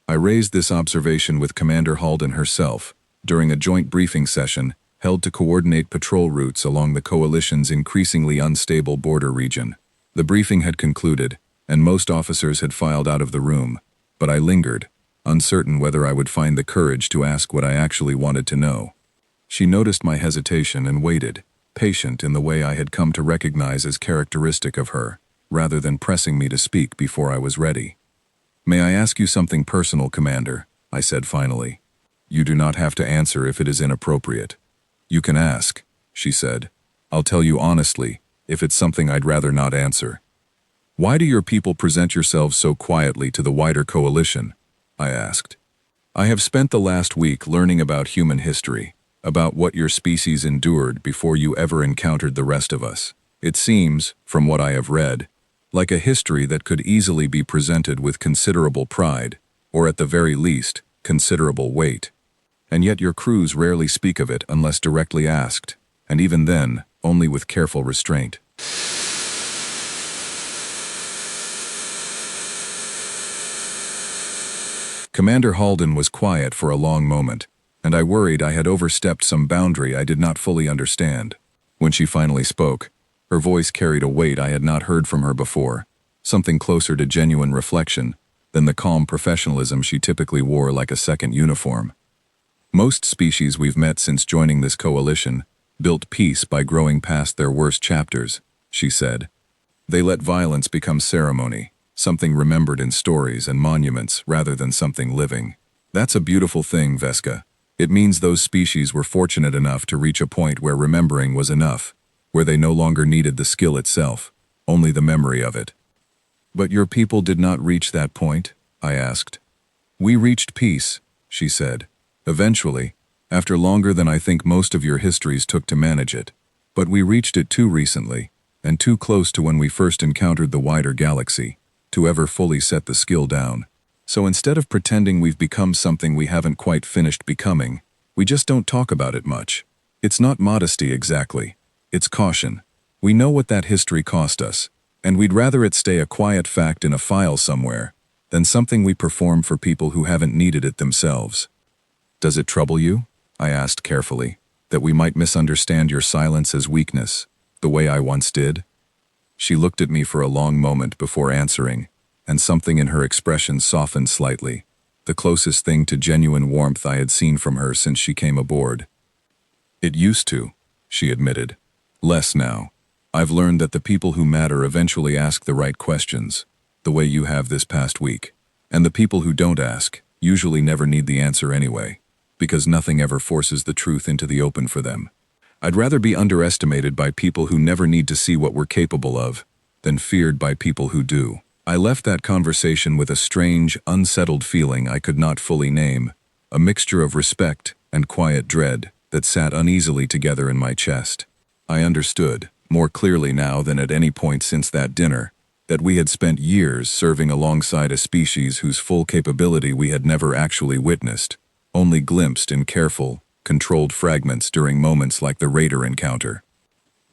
I raised this observation with Commander Halden herself during a joint briefing session held to coordinate patrol routes along the coalition's increasingly unstable border region. The briefing had concluded, and most officers had filed out of the room, but I lingered, uncertain whether I would find the courage to ask what I actually wanted to know. She noticed my hesitation and waited, patient in the way I had come to recognize as characteristic of her, rather than pressing me to speak before I was ready. "May I ask you something personal, Commander?" I said finally. "You do not have to answer if it is inappropriate." "You can ask," she said. "I'll tell you honestly, if it's something I'd rather not answer." "Why do your people present yourselves so quietly to the wider coalition?" I asked. "I have spent the last week learning about human history, about what your species endured before you ever encountered the rest of us. It seems, from what I have read, like a history that could easily be presented with considerable pride, or at the very least, considerable weight. And yet your crews rarely speak of it unless directly asked, and even then, only with careful restraint." Commander Halden was quiet for a long moment, and I worried I had overstepped some boundary I did not fully understand. When she finally spoke, her voice carried a weight I had not heard from her before, something closer to genuine reflection than the calm professionalism she typically wore like a second uniform. "Most species we've met since joining this coalition built peace by growing past their worst chapters," she said. "They let violence become ceremony, something remembered in stories and monuments rather than something living. That's a beautiful thing, Vesca. It means those species were fortunate enough to reach a point where remembering was enough, where they no longer needed the skill itself, only the memory of it." "But your people did not reach that point?" I asked. "We reached peace," she said. "Eventually, after longer than I think most of your histories took to manage it. But we reached it too recently, and too close to when we first encountered the wider galaxy, to ever fully set the skill down. So instead of pretending we've become something we haven't quite finished becoming, we just don't talk about it much. It's not modesty exactly. It's caution. We know what that history cost us, and we'd rather it stay a quiet fact in a file somewhere than something we perform for people who haven't needed it themselves. Does it trouble you? I asked carefully, that we might misunderstand your silence as weakness, the way I once did? She looked at me for a long moment before answering, and something in her expression softened slightly, the closest thing to genuine warmth I had seen from her since she came aboard. It used to, she admitted. Less now. I've learned that the people who matter eventually ask the right questions, the way you have this past week. And the people who don't ask usually never need the answer anyway, because nothing ever forces the truth into the open for them. I'd rather be underestimated by people who never need to see what we're capable of than feared by people who do. I left that conversation with a strange, unsettled feeling I could not fully name, a mixture of respect and quiet dread that sat uneasily together in my chest. I understood, more clearly now than at any point since that dinner, that we had spent years serving alongside a species whose full capability we had never actually witnessed, only glimpsed in careful, controlled fragments during moments like the Raider encounter.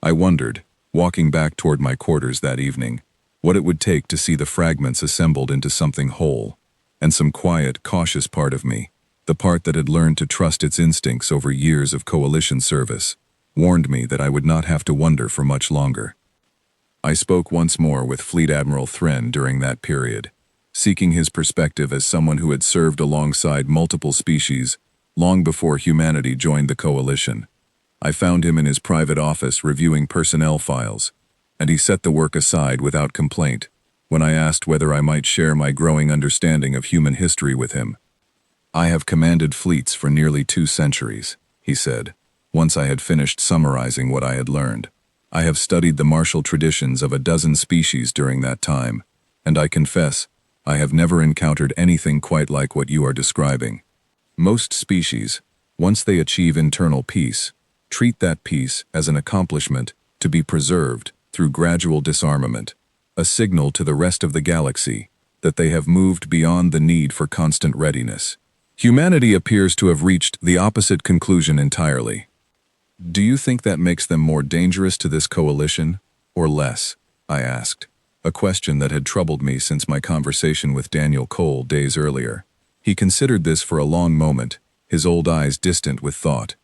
I wondered, walking back toward my quarters that evening, what it would take to see the fragments assembled into something whole, and some quiet, cautious part of me, the part that had learned to trust its instincts over years of coalition service, warned me that I would not have to wonder for much longer. I spoke once more with Fleet Admiral Thren during that period, seeking his perspective as someone who had served alongside multiple species long before humanity joined the coalition. I found him in his private office reviewing personnel files, and he set the work aside without complaint when I asked whether I might share my growing understanding of human history with him. I have commanded fleets for nearly 2 centuries, he said, once I had finished summarizing what I had learned. I have studied the martial traditions of a dozen species during that time, and I confess, I have never encountered anything quite like what you are describing. Most species, once they achieve internal peace, treat that peace as an accomplishment to be preserved through gradual disarmament, a signal to the rest of the galaxy that they have moved beyond the need for constant readiness. Humanity appears to have reached the opposite conclusion entirely. Do you think that makes them more dangerous to this coalition, or less? I asked, a question that had troubled me since my conversation with Daniel Cole days earlier. He considered this for a long moment, his old eyes distant with thought.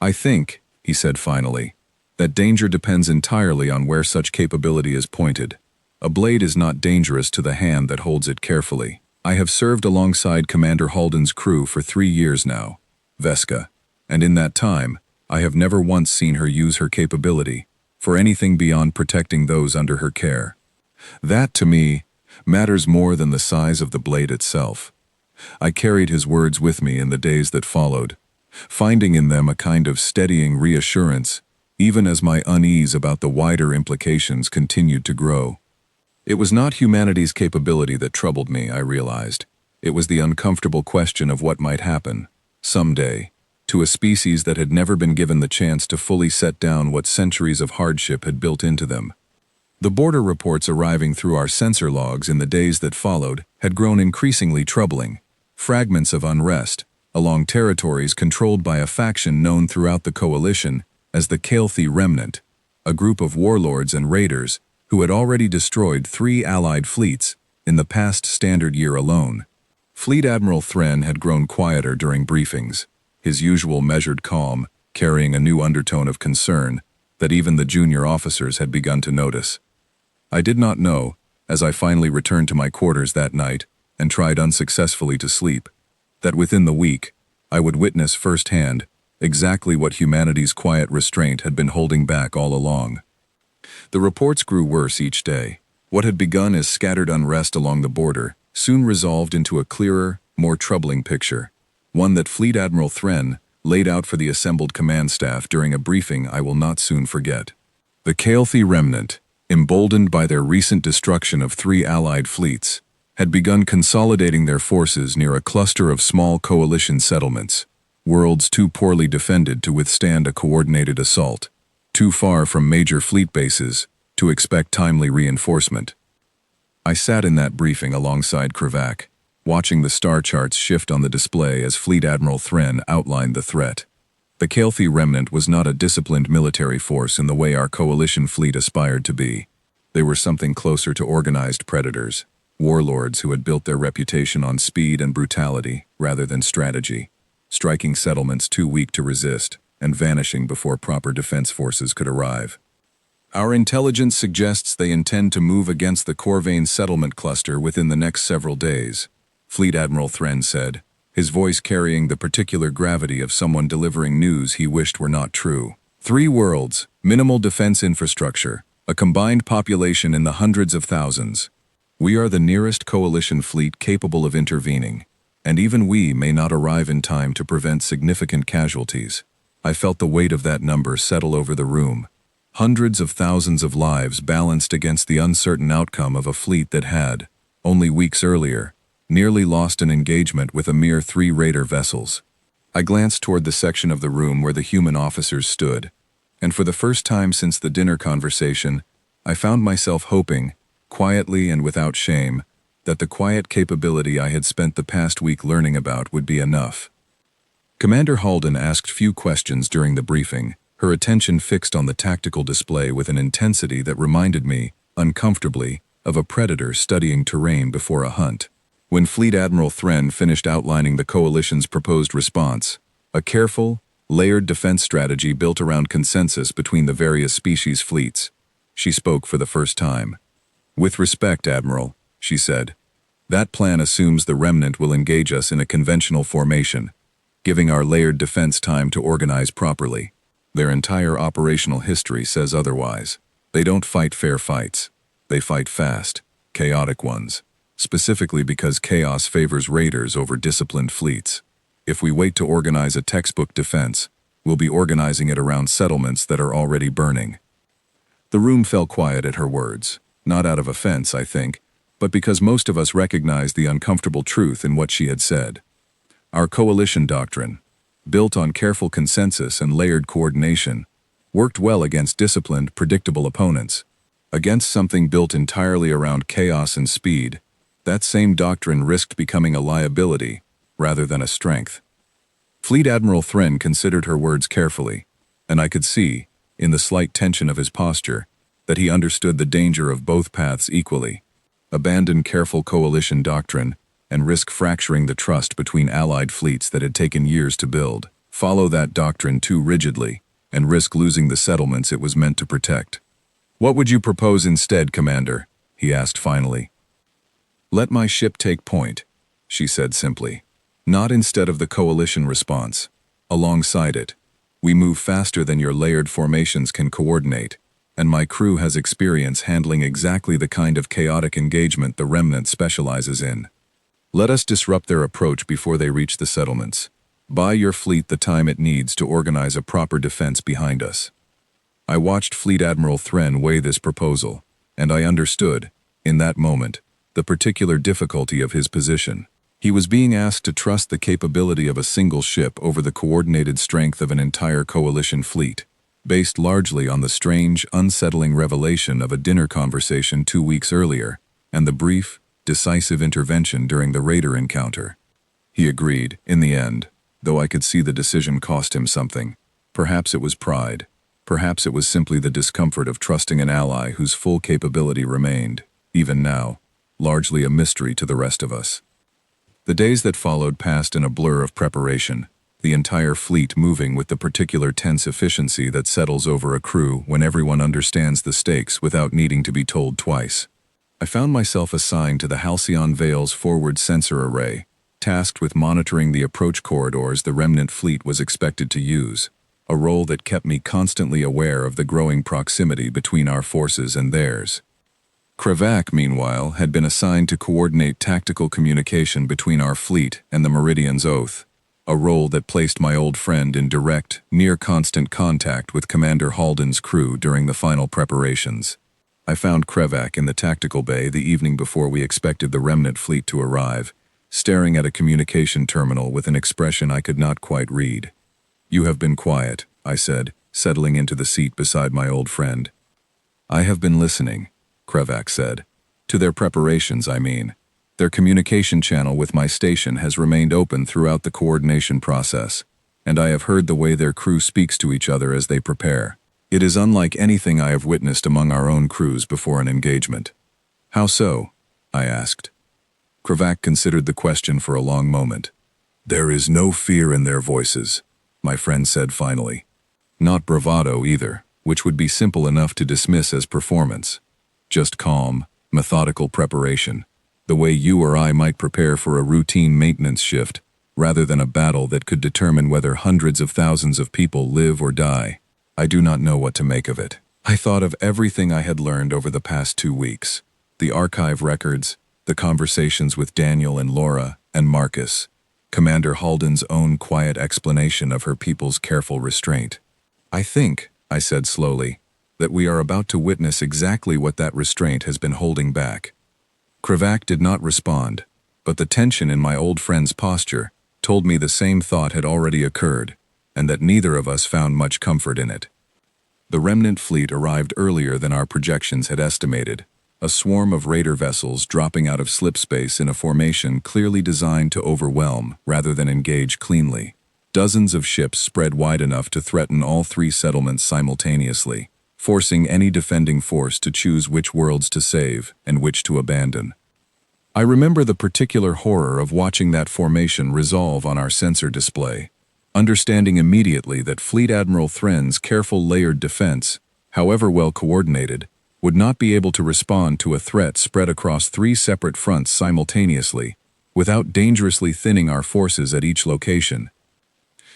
I think, he said finally, that danger depends entirely on where such capability is pointed. A blade is not dangerous to the hand that holds it carefully. I have served alongside Commander Halden's crew for 3 years now, Veska, and in that time, I have never once seen her use her capability for anything beyond protecting those under her care. That, to me, matters more than the size of the blade itself. I carried his words with me in the days that followed, finding in them a kind of steadying reassurance, even as my unease about the wider implications continued to grow. It was not humanity's capability that troubled me, I realized. It was the uncomfortable question of what might happen, someday, to a species that had never been given the chance to fully set down what centuries of hardship had built into them. The border reports arriving through our sensor logs in the days that followed had grown increasingly troubling. Fragments of unrest, along territories controlled by a faction known throughout the coalition as the Kael'thi Remnant, a group of warlords and raiders who had already destroyed 3 allied fleets in the past standard year alone. Fleet Admiral Thren had grown quieter during briefings, his usual measured calm carrying a new undertone of concern that even the junior officers had begun to notice. I did not know, as I finally returned to my quarters that night and tried unsuccessfully to sleep, that within the week I would witness firsthand exactly what humanity's quiet restraint had been holding back all along. The reports grew worse each day. What had begun as scattered unrest along the border soon resolved into a clearer, more troubling picture, one that Fleet Admiral Thren laid out for the assembled command staff during a briefing I will not soon forget. The Kael'thi Remnant, emboldened by their recent destruction of 3 allied fleets, had begun consolidating their forces near a cluster of small coalition settlements, worlds too poorly defended to withstand a coordinated assault, too far from major fleet bases to expect timely reinforcement. I sat in that briefing alongside Krivak, watching the star charts shift on the display as Fleet Admiral Thren outlined the threat. The Calthy remnant was not a disciplined military force in the way our coalition fleet aspired to be. They were something closer to organized predators, warlords who had built their reputation on speed and brutality rather than strategy, striking settlements too weak to resist and vanishing before proper defense forces could arrive. Our intelligence suggests they intend to move against the Corvain settlement cluster within the next several days, Fleet Admiral Thren said, his voice carrying the particular gravity of someone delivering news he wished were not true. 3 worlds, minimal defense infrastructure, a combined population in the hundreds of thousands. We are the nearest coalition fleet capable of intervening, and even we may not arrive in time to prevent significant casualties. I felt the weight of that number settle over the room. Hundreds of thousands of lives balanced against the uncertain outcome of a fleet that had, only weeks earlier, nearly lost an engagement with a mere 3 raider vessels. I glanced toward the section of the room where the human officers stood, and for the first time since the dinner conversation, I found myself hoping, quietly and without shame, that the quiet capability I had spent the past week learning about would be enough. Commander Halden asked few questions during the briefing, her attention fixed on the tactical display with an intensity that reminded me, uncomfortably, of a predator studying terrain before a hunt. When Fleet Admiral Thren finished outlining the coalition's proposed response, a careful, layered defense strategy built around consensus between the various species fleets, she spoke for the first time. "With respect, Admiral," she said, "that plan assumes the remnant will engage us in a conventional formation, giving our layered defense time to organize properly. Their entire operational history says otherwise. They don't fight fair fights. They fight fast, chaotic ones, specifically because chaos favors raiders over disciplined fleets. If we wait to organize a textbook defense, we'll be organizing it around settlements that are already burning." The room fell quiet at her words, not out of offense, I think, but because most of us recognized the uncomfortable truth in what she had said. Our coalition doctrine, built on careful consensus and layered coordination, worked well against disciplined, predictable opponents. Against something built entirely around chaos and speed, that same doctrine risked becoming a liability rather than a strength. Fleet Admiral Thren considered her words carefully, and I could see, in the slight tension of his posture, that he understood the danger of both paths equally. Abandon careful coalition doctrine and risk fracturing the trust between allied fleets that had taken years to build. Follow that doctrine too rigidly and risk losing the settlements it was meant to protect. "What would you propose instead, Commander?" he asked finally. "Let my ship take point," she said simply. "Not instead of the coalition response. Alongside it. We move faster than your layered formations can coordinate, and my crew has experience handling exactly the kind of chaotic engagement the remnant specializes in. Let us disrupt their approach before they reach the settlements. Buy your fleet the time it needs to organize a proper defense behind us." I watched Fleet Admiral Thren weigh this proposal, and I understood, in that moment, the particular difficulty of his position. He was being asked to trust the capability of a single ship over the coordinated strength of an entire coalition fleet, based largely on the strange, unsettling revelation of a dinner conversation 2 weeks earlier, and the brief, decisive intervention during the raider encounter. He agreed, in the end, though I could see the decision cost him something. Perhaps it was pride. Perhaps it was simply the discomfort of trusting an ally whose full capability remained, even now, largely a mystery to the rest of us. The days that followed passed in a blur of preparation, the entire fleet moving with the particular tense efficiency that settles over a crew when everyone understands the stakes without needing to be told twice. I found myself assigned to the Halcyon Vale's forward sensor array, tasked with monitoring the approach corridors the remnant fleet was expected to use, a role that kept me constantly aware of the growing proximity between our forces and theirs. Krevak, meanwhile, had been assigned to coordinate tactical communication between our fleet and the Meridian's Oath, a role that placed my old friend in direct, near-constant contact with Commander Halden's crew during the final preparations. I found Krevak in the tactical bay the evening before we expected the remnant fleet to arrive, staring at a communication terminal with an expression I could not quite read. "You have been quiet," I said, settling into the seat beside my old friend. "I have been listening," Krevak said. "To their preparations, I mean. Their communication channel with my station has remained open throughout the coordination process. and I have heard the way their crew speaks to each other as they prepare. It is unlike anything I have witnessed among our own crews before an engagement." "How so?" I asked. Kravak considered the question for a long moment. "There is no fear in their voices," my friend said finally. "Not bravado either, which would be simple enough to dismiss as performance. Just calm, methodical preparation, the way you or I might prepare for a routine maintenance shift, rather than a battle that could determine whether hundreds of thousands of people live or die. I do not know what to make of it." I thought of everything I had learned over the past 2 weeks. The archive records, the conversations with Daniel and Laura and Marcus, Commander Halden's own quiet explanation of her people's careful restraint. "I think," I said slowly, "that we are about to witness exactly what that restraint has been holding back." Kravak did not respond, but the tension in my old friend's posture told me the same thought had already occurred, and that neither of us found much comfort in it. The remnant fleet arrived earlier than our projections had estimated, a swarm of raider vessels dropping out of slip space in a formation clearly designed to overwhelm rather than engage cleanly. Dozens of ships spread wide enough to threaten all 3 settlements simultaneously, forcing any defending force to choose which worlds to save and which to abandon. I remember the particular horror of watching that formation resolve on our sensor display, understanding immediately that Fleet Admiral Thren's careful layered defense, however well coordinated, would not be able to respond to a threat spread across 3 separate fronts simultaneously, without dangerously thinning our forces at each location.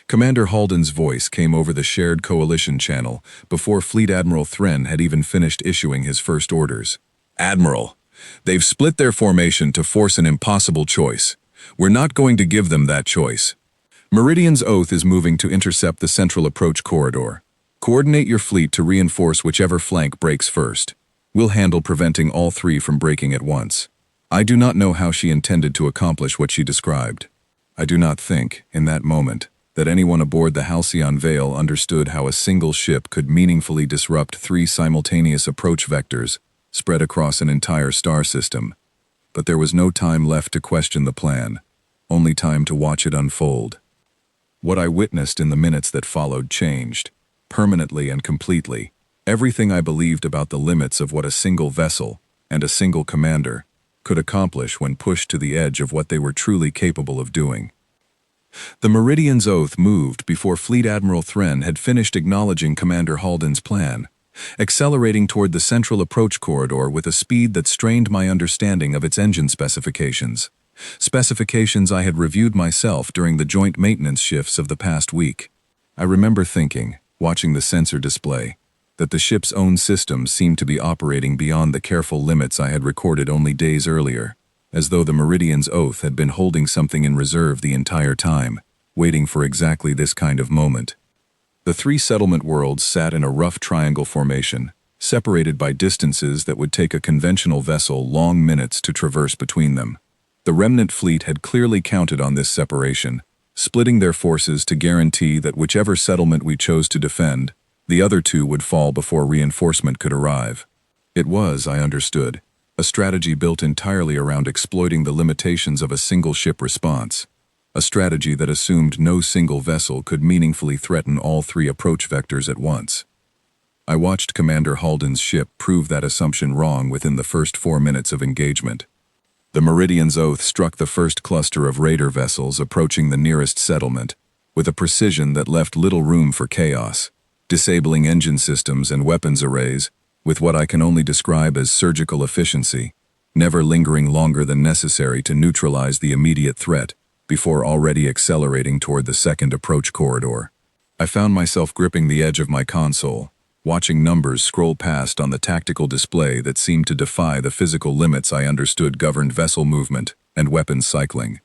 Commander Halden's voice came over the shared coalition channel before Fleet Admiral Thren had even finished issuing his first orders. "Admiral, they've split their formation to force an impossible choice. We're not going to give them that choice. Meridian's Oath is moving to intercept the central approach corridor. Coordinate your fleet to reinforce whichever flank breaks first. We'll handle preventing all 3 from breaking at once." I do not know how she intended to accomplish what she described. I do not think, in that moment, that anyone aboard the Halcyon Vale understood how a single ship could meaningfully disrupt 3 simultaneous approach vectors spread across an entire star system. But there was no time left to question the plan, only time to watch it unfold. What I witnessed in the minutes that followed changed, permanently and completely, everything I believed about the limits of what a single vessel and a single commander could accomplish when pushed to the edge of what they were truly capable of doing. The Meridian's Oath moved before Fleet Admiral Thren had finished acknowledging Commander Halden's plan, accelerating toward the central approach corridor with a speed that strained my understanding of its engine specifications. Specifications I had reviewed myself during the joint maintenance shifts of the past week. I remember thinking, watching the sensor display, that the ship's own systems seemed to be operating beyond the careful limits I had recorded only days earlier, as though the Meridian's Oath had been holding something in reserve the entire time, waiting for exactly this kind of moment. The 3 settlement worlds sat in a rough triangle formation, separated by distances that would take a conventional vessel long minutes to traverse between them. The remnant fleet had clearly counted on this separation, splitting their forces to guarantee that whichever settlement we chose to defend, the other 2 would fall before reinforcement could arrive. It was, I understood, a strategy built entirely around exploiting the limitations of a single ship response, a strategy that assumed no single vessel could meaningfully threaten all 3 approach vectors at once. I watched Commander Halden's ship prove that assumption wrong within the first 4 minutes of engagement. The Meridian's Oath struck the first cluster of raider vessels approaching the nearest settlement, with a precision that left little room for chaos, disabling engine systems and weapons arrays with what I can only describe as surgical efficiency, never lingering longer than necessary to neutralize the immediate threat before already accelerating toward the second approach corridor. I found myself gripping the edge of my console, watching numbers scroll past on the tactical display that seemed to defy the physical limits I understood governed vessel movement and weapons cycling.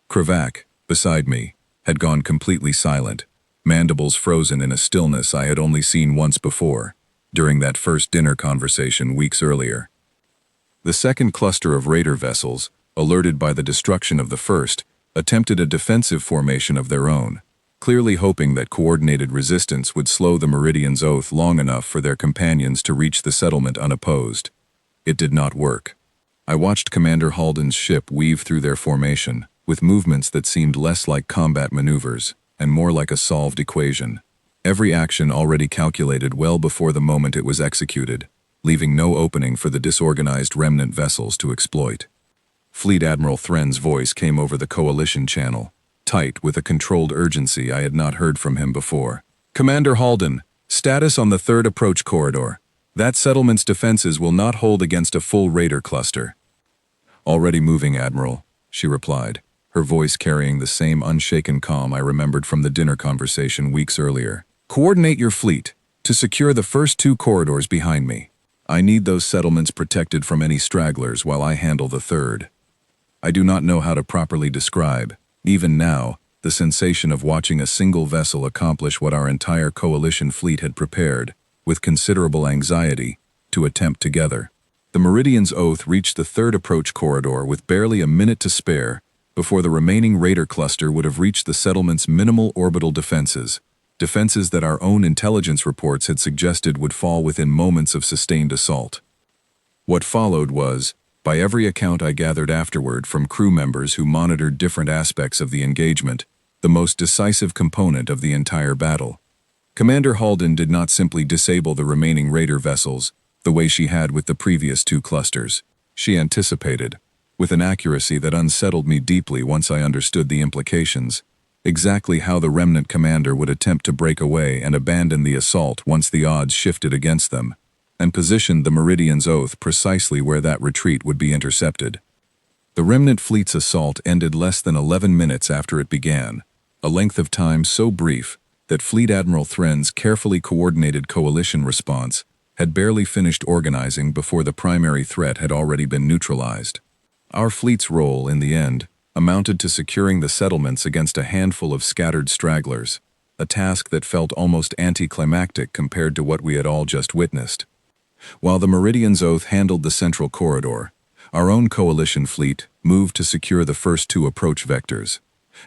Kravak, beside me, had gone completely silent, mandibles frozen in a stillness I had only seen once before, during that first dinner conversation weeks earlier. The second cluster of raider vessels, alerted by the destruction of the first, attempted a defensive formation of their own, clearly hoping that coordinated resistance would slow the Meridian's Oath long enough for their companions to reach the settlement unopposed. It did not work. I watched Commander Halden's ship weave through their formation, with movements that seemed less like combat maneuvers and more like a solved equation. Every action already calculated well before the moment it was executed, leaving no opening for the disorganized remnant vessels to exploit. Fleet Admiral Thren's voice came over the Coalition channel, tight with a controlled urgency I had not heard from him before. "Commander Halden, status on the third approach corridor. That settlement's defenses will not hold against a full raider cluster." "Already moving, Admiral," she replied, her voice carrying the same unshaken calm I remembered from the dinner conversation weeks earlier. "Coordinate your fleet to secure the first two corridors behind me. I need those settlements protected from any stragglers while I handle the third." I do not know how to properly describe, even now, the sensation of watching a single vessel accomplish what our entire coalition fleet had prepared, with considerable anxiety, to attempt together. The Meridian's Oath reached the third approach corridor with barely a minute to spare before the remaining raider cluster would have reached the settlement's minimal orbital defenses that our own intelligence reports had suggested would fall within moments of sustained assault. What followed was, by every account I gathered afterward from crew members who monitored different aspects of the engagement, the most decisive component of the entire battle. Commander Halden did not simply disable the remaining raider vessels the way she had with the previous two clusters. She anticipated, with an accuracy that unsettled me deeply once I understood the implications, exactly how the remnant commander would attempt to break away and abandon the assault once the odds shifted against them, and positioned the Meridian's Oath precisely where that retreat would be intercepted. The remnant fleet's assault ended less than 11 minutes after it began, a length of time so brief that Fleet Admiral Thren's carefully coordinated coalition response had barely finished organizing before the primary threat had already been neutralized. Our fleet's role, in the end, amounted to securing the settlements against a handful of scattered stragglers, a task that felt almost anticlimactic compared to what we had all just witnessed. While the Meridian's Oath handled the central corridor, our own coalition fleet moved to secure the first two approach vectors,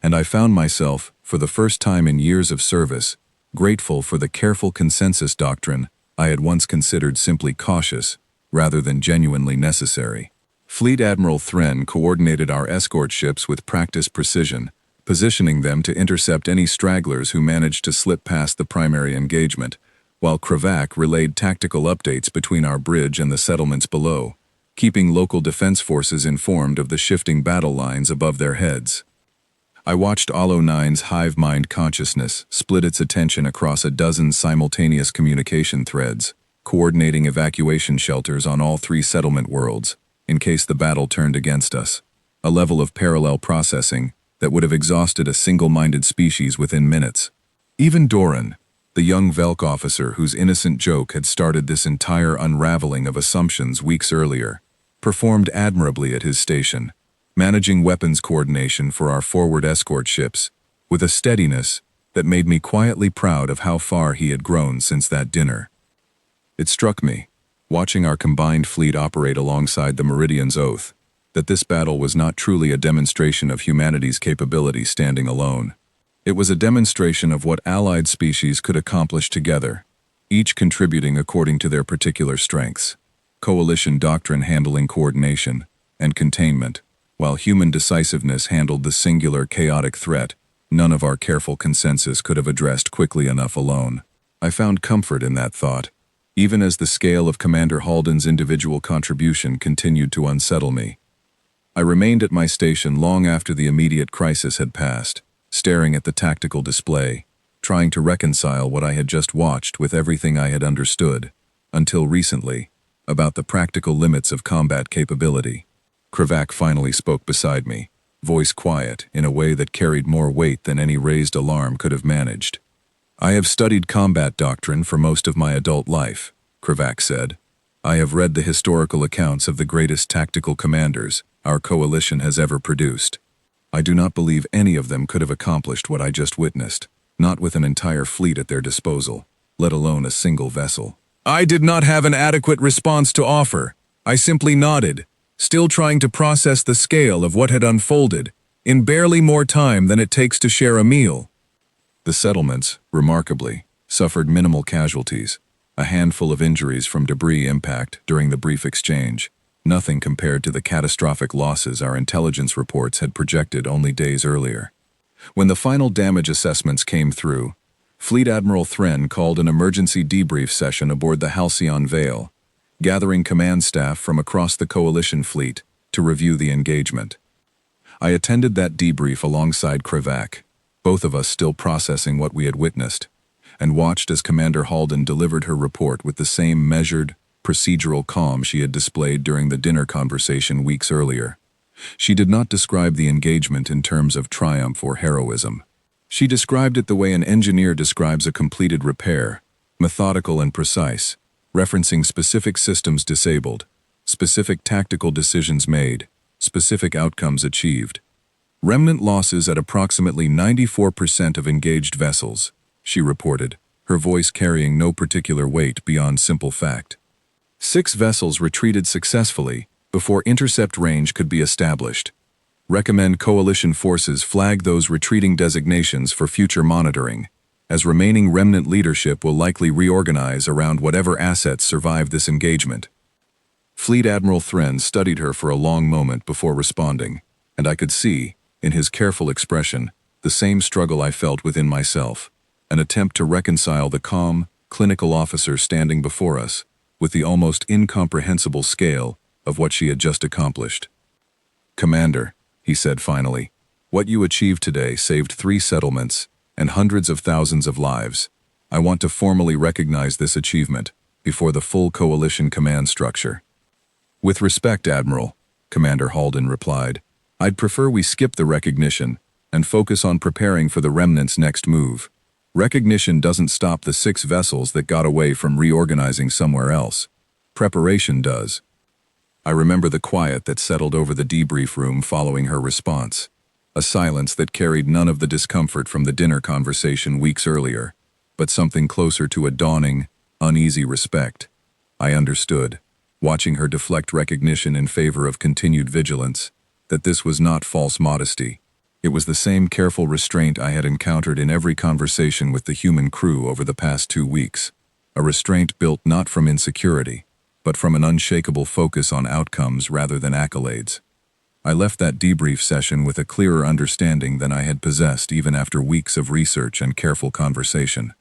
and I found myself, for the first time in years of service, grateful for the careful consensus doctrine I had once considered simply cautious, rather than genuinely necessary. Fleet Admiral Thren coordinated our escort ships with practiced precision, positioning them to intercept any stragglers who managed to slip past the primary engagement, while Kravac relayed tactical updates between our bridge and the settlements below, keeping local defense forces informed of the shifting battle lines above their heads. I watched Alo 9's hive mind consciousness split its attention across a dozen simultaneous communication threads, coordinating evacuation shelters on all three settlement worlds, in case the battle turned against us, a level of parallel processing that would have exhausted a single-minded species within minutes. Even Doran, the young Velk officer whose innocent joke had started this entire unraveling of assumptions weeks earlier, performed admirably at his station, managing weapons coordination for our forward escort ships, with a steadiness that made me quietly proud of how far he had grown since that dinner. It struck me, watching our combined fleet operate alongside the Meridian's Oath, that this battle was not truly a demonstration of humanity's capability standing alone. It was a demonstration of what allied species could accomplish together, each contributing according to their particular strengths. Coalition doctrine handling coordination and containment, while human decisiveness handled the singular chaotic threat none of our careful consensus could have addressed quickly enough alone. I found comfort in that thought, even as the scale of Commander Halden's individual contribution continued to unsettle me. I remained at my station long after the immediate crisis had passed, staring at the tactical display, trying to reconcile what I had just watched with everything I had understood, until recently, about the practical limits of combat capability. Kravac finally spoke beside me, voice quiet in a way that carried more weight than any raised alarm could have managed. "I have studied combat doctrine for most of my adult life," Kravac said. "I have read the historical accounts of the greatest tactical commanders our coalition has ever produced. I do not believe any of them could have accomplished what I just witnessed, not with an entire fleet at their disposal, let alone a single vessel." I did not have an adequate response to offer. I simply nodded, still trying to process the scale of what had unfolded, in barely more time than it takes to share a meal. The settlements, remarkably, suffered minimal casualties, a handful of injuries from debris impact during the brief exchange, nothing compared to the catastrophic losses our intelligence reports had projected only days earlier. When the final damage assessments came through, Fleet Admiral Thren called an emergency debrief session aboard the Halcyon Vale, gathering command staff from across the Coalition fleet to review the engagement. I attended that debrief alongside Krivak, both of us still processing what we had witnessed, and watched as Commander Halden delivered her report with the same measured, procedural calm she had displayed during the dinner conversation weeks earlier. She did not describe the engagement in terms of triumph or heroism. She described it the way an engineer describes a completed repair, methodical and precise, referencing specific systems disabled, specific tactical decisions made, specific outcomes achieved. Remnant losses at approximately 94% of engaged vessels, she reported, her voice carrying no particular weight beyond simple fact. 6 vessels retreated successfully before intercept range could be established. Recommend Coalition forces flag those retreating designations for future monitoring, as remaining remnant leadership will likely reorganize around whatever assets survive this engagement. Fleet Admiral Thren studied her for a long moment before responding, and I could see, in his careful expression, the same struggle I felt within myself, an attempt to reconcile the calm, clinical officer standing before us with the almost incomprehensible scale of what she had just accomplished. "Commander," he said finally, "what you achieved today saved 3 settlements and hundreds of thousands of lives. I want to formally recognize this achievement before the full Coalition command structure." "With respect, Admiral," Commander Halden replied, "I'd prefer we skip the recognition and focus on preparing for the Remnant's next move. Recognition doesn't stop the 6 vessels that got away from reorganizing somewhere else. Preparation does." I remember the quiet that settled over the debrief room following her response, a silence that carried none of the discomfort from the dinner conversation weeks earlier, but something closer to a dawning, uneasy respect. I understood, watching her deflect recognition in favor of continued vigilance, that this was not false modesty. It was the same careful restraint I had encountered in every conversation with the human crew over the past 2 weeks, a restraint built not from insecurity, but from an unshakable focus on outcomes rather than accolades. I left that debrief session with a clearer understanding than I had possessed even after weeks of research and careful conversation.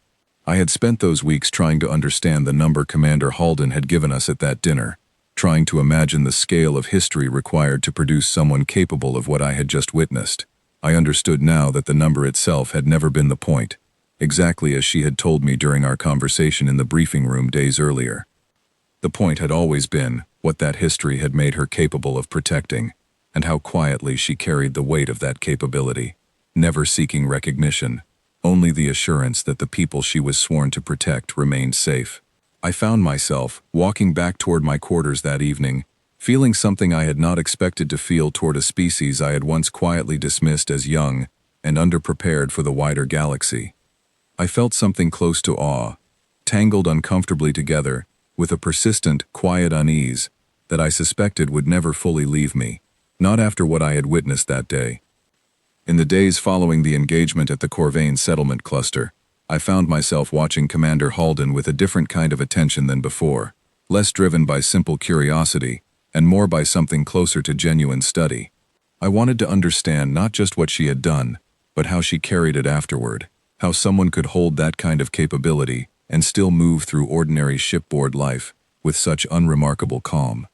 I had spent those weeks trying to understand the number Commander Halden had given us at that dinner, trying to imagine the scale of history required to produce someone capable of what I had just witnessed. I understood now that the number itself had never been the point, exactly as she had told me during our conversation in the briefing room days earlier. The point had always been what that history had made her capable of protecting, and how quietly she carried the weight of that capability, never seeking recognition, only the assurance that the people she was sworn to protect remained safe. I found myself, walking back toward my quarters that evening, feeling something I had not expected to feel toward a species I had once quietly dismissed as young and underprepared for the wider galaxy. I felt something close to awe, tangled uncomfortably together, with a persistent, quiet unease that I suspected would never fully leave me, not after what I had witnessed that day. In the days following the engagement at the Corvain settlement cluster, I found myself watching Commander Halden with a different kind of attention than before, less driven by simple curiosity and more by something closer to genuine study. I wanted to understand not just what she had done, but how she carried it afterward, how someone could hold that kind of capability and still move through ordinary shipboard life with such unremarkable calm.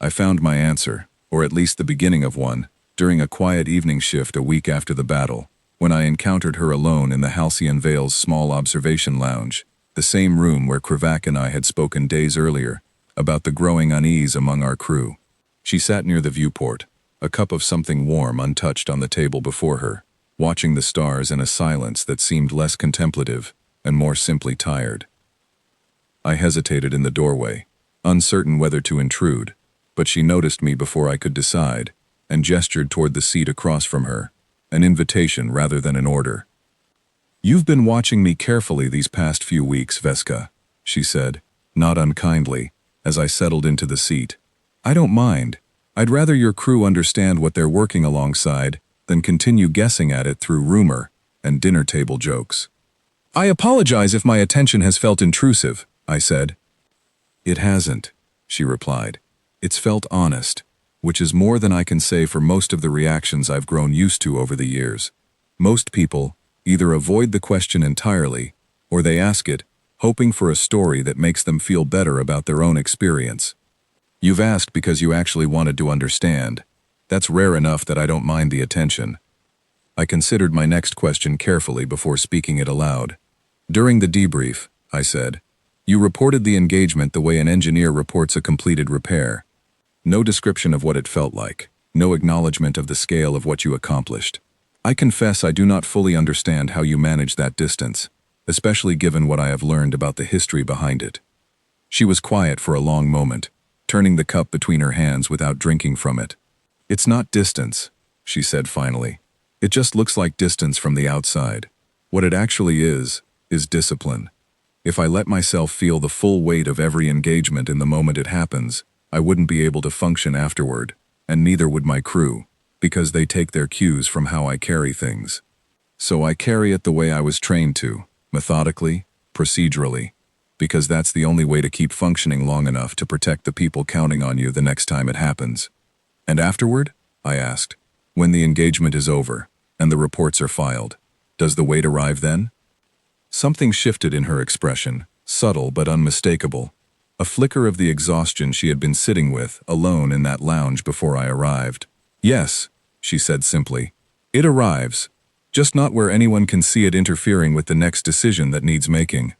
I found my answer, or at least the beginning of one, during a quiet evening shift a week after the battle, when I encountered her alone in the Halcyon Vale's small observation lounge, the same room where Krivak and I had spoken days earlier about the growing unease among our crew. She sat near the viewport, a cup of something warm untouched on the table before her, watching the stars in a silence that seemed less contemplative and more simply tired. I hesitated in the doorway, uncertain whether to intrude, but she noticed me before I could decide, and gestured toward the seat across from her, an invitation rather than an order. "You've been watching me carefully these past few weeks, Veska," she said, not unkindly, as I settled into the seat. "I don't mind. I'd rather your crew understand what they're working alongside than continue guessing at it through rumor and dinner table jokes." "I apologize if my attention has felt intrusive," I said. "It hasn't," she replied. "It's felt honest, which is more than I can say for most of the reactions I've grown used to over the years. Most people either avoid the question entirely, or they ask it, hoping for a story that makes them feel better about their own experience. You've asked because you actually wanted to understand. That's rare enough that I don't mind the attention. I considered my next question carefully before speaking it aloud. During the debrief, I said, you reported the engagement the way an engineer reports a completed repair. No description of what it felt like, no acknowledgement of the scale of what you accomplished. I confess I do not fully understand how you manage that distance, especially given what I have learned about the history behind it. She was quiet for a long moment, turning the cup between her hands without drinking from it. It's not distance, she said finally. It just looks like distance from the outside. What it actually is discipline. If I let myself feel the full weight of every engagement in the moment it happens, I wouldn't be able to function afterward, and neither would my crew, because they take their cues from how I carry things. So I carry it the way I was trained to, methodically, procedurally, because that's the only way to keep functioning long enough to protect the people counting on you the next time it happens. And afterward? I asked. When the engagement is over, and the reports are filed, does the weight arrive then? Something shifted in her expression, subtle but unmistakable. A flicker of the exhaustion she had been sitting with, alone in that lounge before I arrived. Yes, she said simply. It arrives, just not where anyone can see it interfering with the next decision that needs making.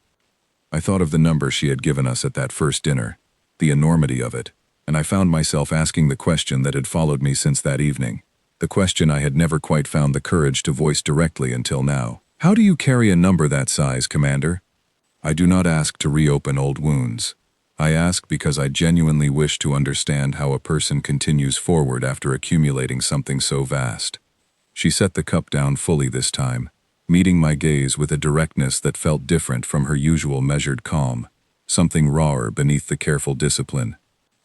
I thought of the number she had given us at that first dinner, the enormity of it, and I found myself asking the question that had followed me since that evening. The question I had never quite found the courage to voice directly until now. How do you carry a number that size, Commander? I do not ask to reopen old wounds. I ask because I genuinely wish to understand how a person continues forward after accumulating something so vast. She set the cup down fully this time, meeting my gaze with a directness that felt different from her usual measured calm, something rawer beneath the careful discipline.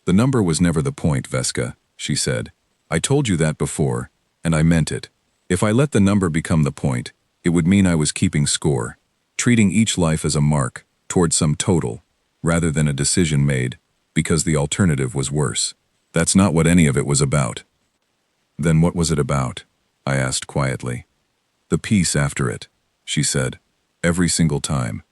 The number was never the point, Veska, she said. I told you that before, and I meant it. If I let the number become the point, it would mean I was keeping score, treating each life as a mark toward some total, rather than a decision made, because the alternative was worse. That's not what any of it was about. Then what was it about? I asked quietly. The piece after it, she said, every single time.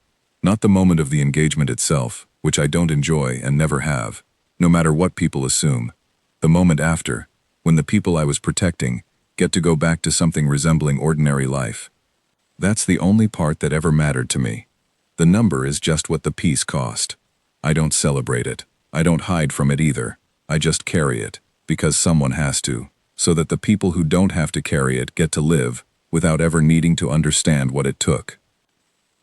Not the moment of the engagement itself, which I don't enjoy and never have, no matter what people assume. The moment after, when the people I was protecting get to go back to something resembling ordinary life. That's the only part that ever mattered to me. The number is just what the piece cost. I don't celebrate it. I don't hide from it either. I just carry it, because someone has to, so that the people who don't have to carry it get to live without ever needing to understand what it took.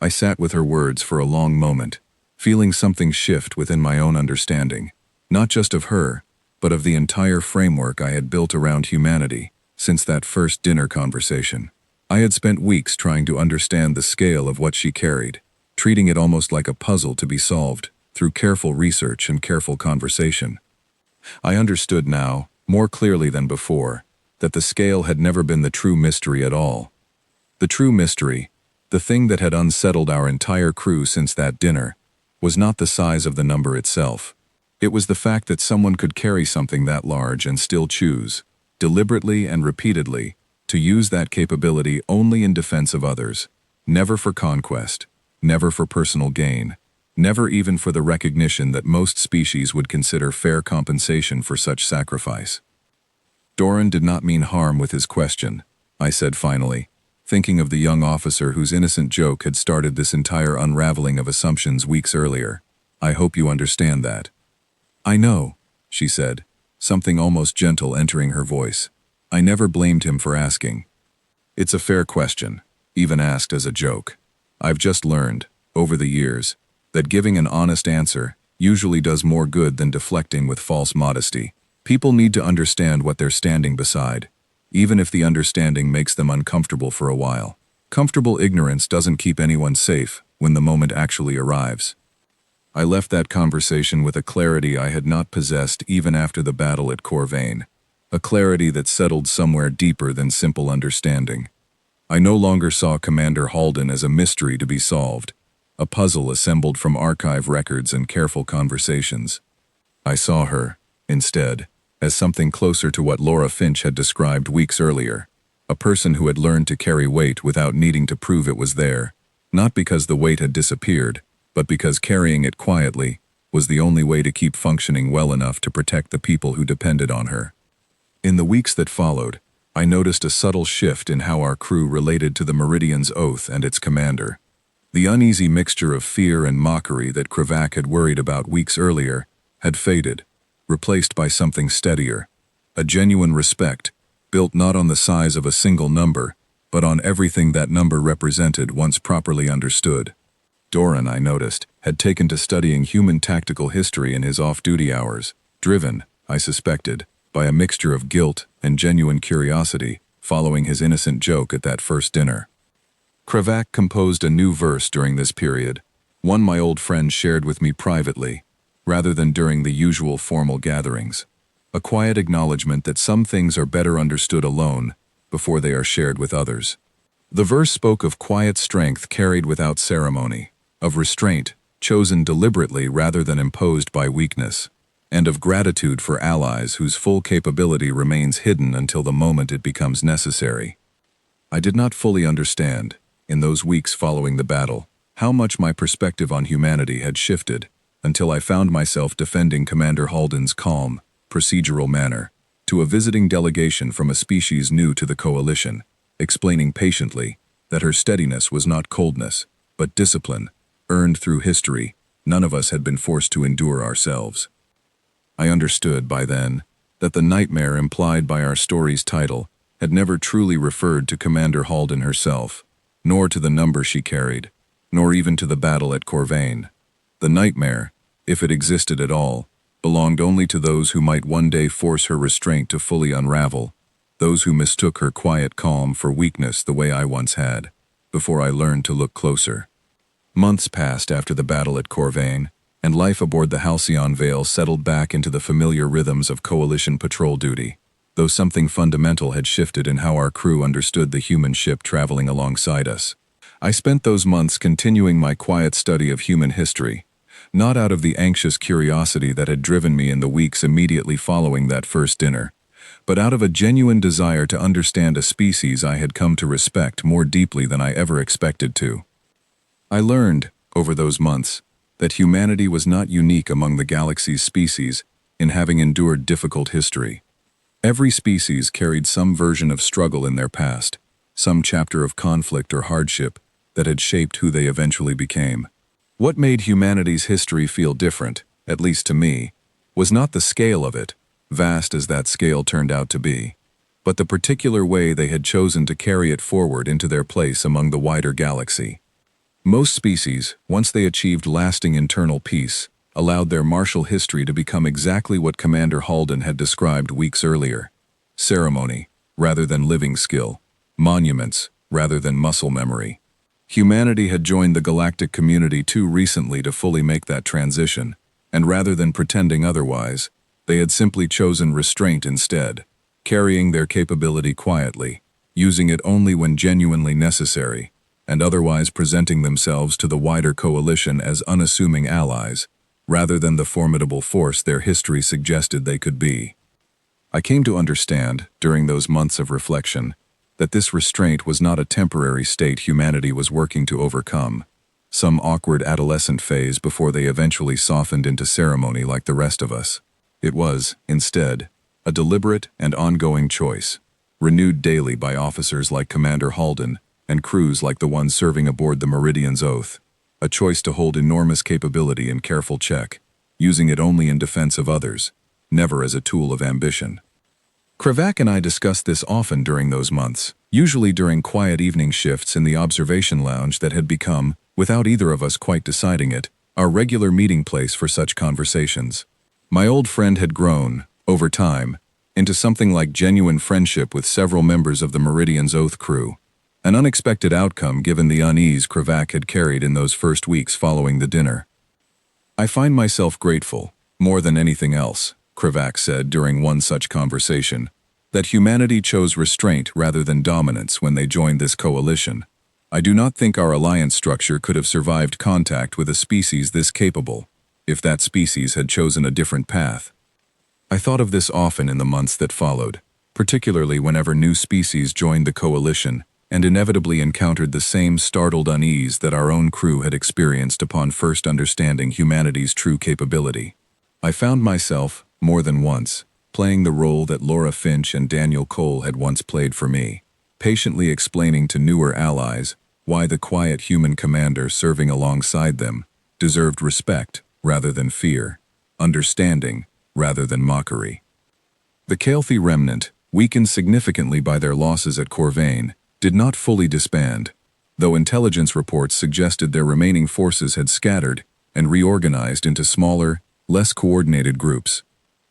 I sat with her words for a long moment, feeling something shift within my own understanding, not just of her, but of the entire framework I had built around humanity since that first dinner conversation. I had spent weeks trying to understand the scale of what she carried, treating it almost like a puzzle to be solved through careful research and careful conversation. I understood now, more clearly than before, that the scale had never been the true mystery at all. The true mystery, the thing that had unsettled our entire crew since that dinner, was not the size of the number itself. It was the fact that someone could carry something that large and still choose, deliberately and repeatedly, to use that capability only in defense of others, never for conquest, never for personal gain, never even for the recognition that most species would consider fair compensation for such sacrifice. Doran did not mean harm with his question, I said finally, thinking of the young officer whose innocent joke had started this entire unraveling of assumptions weeks earlier. I hope you understand that. I know, she said, something almost gentle entering her voice. I never blamed him for asking. It's a fair question, even asked as a joke. I've just learned, over the years, that giving an honest answer usually does more good than deflecting with false modesty. People need to understand what they're standing beside, even if the understanding makes them uncomfortable for a while. Comfortable ignorance doesn't keep anyone safe when the moment actually arrives. I left that conversation with a clarity I had not possessed even after the battle at Corvain, a clarity that settled somewhere deeper than simple understanding. I no longer saw Commander Halden as a mystery to be solved, a puzzle assembled from archive records and careful conversations. I saw her, instead, as something closer to what Laura Finch had described weeks earlier, a person who had learned to carry weight without needing to prove it was there, not because the weight had disappeared, but because carrying it quietly was the only way to keep functioning well enough to protect the people who depended on her. In the weeks that followed, I noticed a subtle shift in how our crew related to the Meridian's oath and its commander. The uneasy mixture of fear and mockery that Krivak had worried about weeks earlier had faded, replaced by something steadier, a genuine respect, built not on the size of a single number, but on everything that number represented once properly understood. Doran, I noticed, had taken to studying human tactical history in his off-duty hours, driven, I suspected, by a mixture of guilt and genuine curiosity following his innocent joke at that first dinner. Krivak composed a new verse during this period, one my old friend shared with me privately, rather than during the usual formal gatherings. A quiet acknowledgement that some things are better understood alone before they are shared with others. The verse spoke of quiet strength carried without ceremony, of restraint chosen deliberately rather than imposed by weakness, and of gratitude for allies whose full capability remains hidden until the moment it becomes necessary. I did not fully understand, in those weeks following the battle, how much my perspective on humanity had shifted, until I found myself defending Commander Halden's calm, procedural manner to a visiting delegation from a species new to the coalition, explaining patiently that her steadiness was not coldness, but discipline, earned through history none of us had been forced to endure ourselves. I understood by then that the nightmare implied by our story's title had never truly referred to Commander Halden herself, nor to the number she carried, nor even to the battle at Corvain. The nightmare, if it existed at all, belonged only to those who might one day force her restraint to fully unravel, those who mistook her quiet calm for weakness the way I once had, before I learned to look closer. Months passed after the battle at Corvain, and life aboard the Halcyon Vale settled back into the familiar rhythms of coalition patrol duty, though something fundamental had shifted in how our crew understood the human ship traveling alongside us. I spent those months continuing my quiet study of human history, not out of the anxious curiosity that had driven me in the weeks immediately following that first dinner, but out of a genuine desire to understand a species I had come to respect more deeply than I ever expected to. I learned, over those months, that humanity was not unique among the galaxy's species in having endured difficult history. Every species carried some version of struggle in their past, some chapter of conflict or hardship that had shaped who they eventually became. What made humanity's history feel different, at least to me, was not the scale of it, vast as that scale turned out to be, but the particular way they had chosen to carry it forward into their place among the wider galaxy. Most species, once they achieved lasting internal peace, allowed their martial history to become exactly what Commander Halden had described weeks earlier: ceremony, rather than living skill, monuments, rather than muscle memory. Humanity had joined the galactic community too recently to fully make that transition, and rather than pretending otherwise, they had simply chosen restraint instead, carrying their capability quietly, using it only when genuinely necessary, and otherwise presenting themselves to the wider coalition as unassuming allies, rather than the formidable force their history suggested they could be. I came to understand, during those months of reflection, that this restraint was not a temporary state humanity was working to overcome, some awkward adolescent phase before they eventually softened into ceremony like the rest of us. It was, instead, a deliberate and ongoing choice, renewed daily by officers like Commander Halden and crews like the ones serving aboard the Meridian's Oath, a choice to hold enormous capability in careful check, using it only in defense of others, never as a tool of ambition. Krivak and I discussed this often during those months, usually during quiet evening shifts in the observation lounge that had become, without either of us quite deciding it, our regular meeting place for such conversations. My old friend had grown, over time, into something like genuine friendship with several members of the Meridian's Oath crew, an unexpected outcome given the unease Krivak had carried in those first weeks following the dinner. I find myself grateful, more than anything else, Krivak said during one such conversation, that humanity chose restraint rather than dominance when they joined this coalition. I do not think our alliance structure could have survived contact with a species this capable, if that species had chosen a different path. I thought of this often in the months that followed, particularly whenever new species joined the coalition and inevitably encountered the same startled unease that our own crew had experienced upon first understanding humanity's true capability. I found myself, more than once, playing the role that Laura Finch and Daniel Cole had once played for me, patiently explaining to newer allies why the quiet human commander serving alongside them deserved respect rather than fear, understanding rather than mockery. The Calthy remnant, weakened significantly by their losses at Corvain, did not fully disband, though intelligence reports suggested their remaining forces had scattered and reorganized into smaller, less coordinated groups,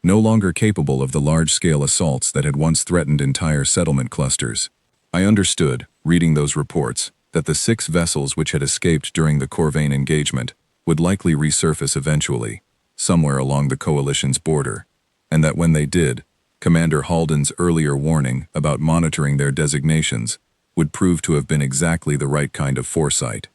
no longer capable of the large-scale assaults that had once threatened entire settlement clusters. I understood, reading those reports, that the 6 vessels which had escaped during the Corvain engagement would likely resurface eventually, somewhere along the Coalition's border, and that when they did, Commander Halden's earlier warning about monitoring their designations would prove to have been exactly the right kind of foresight.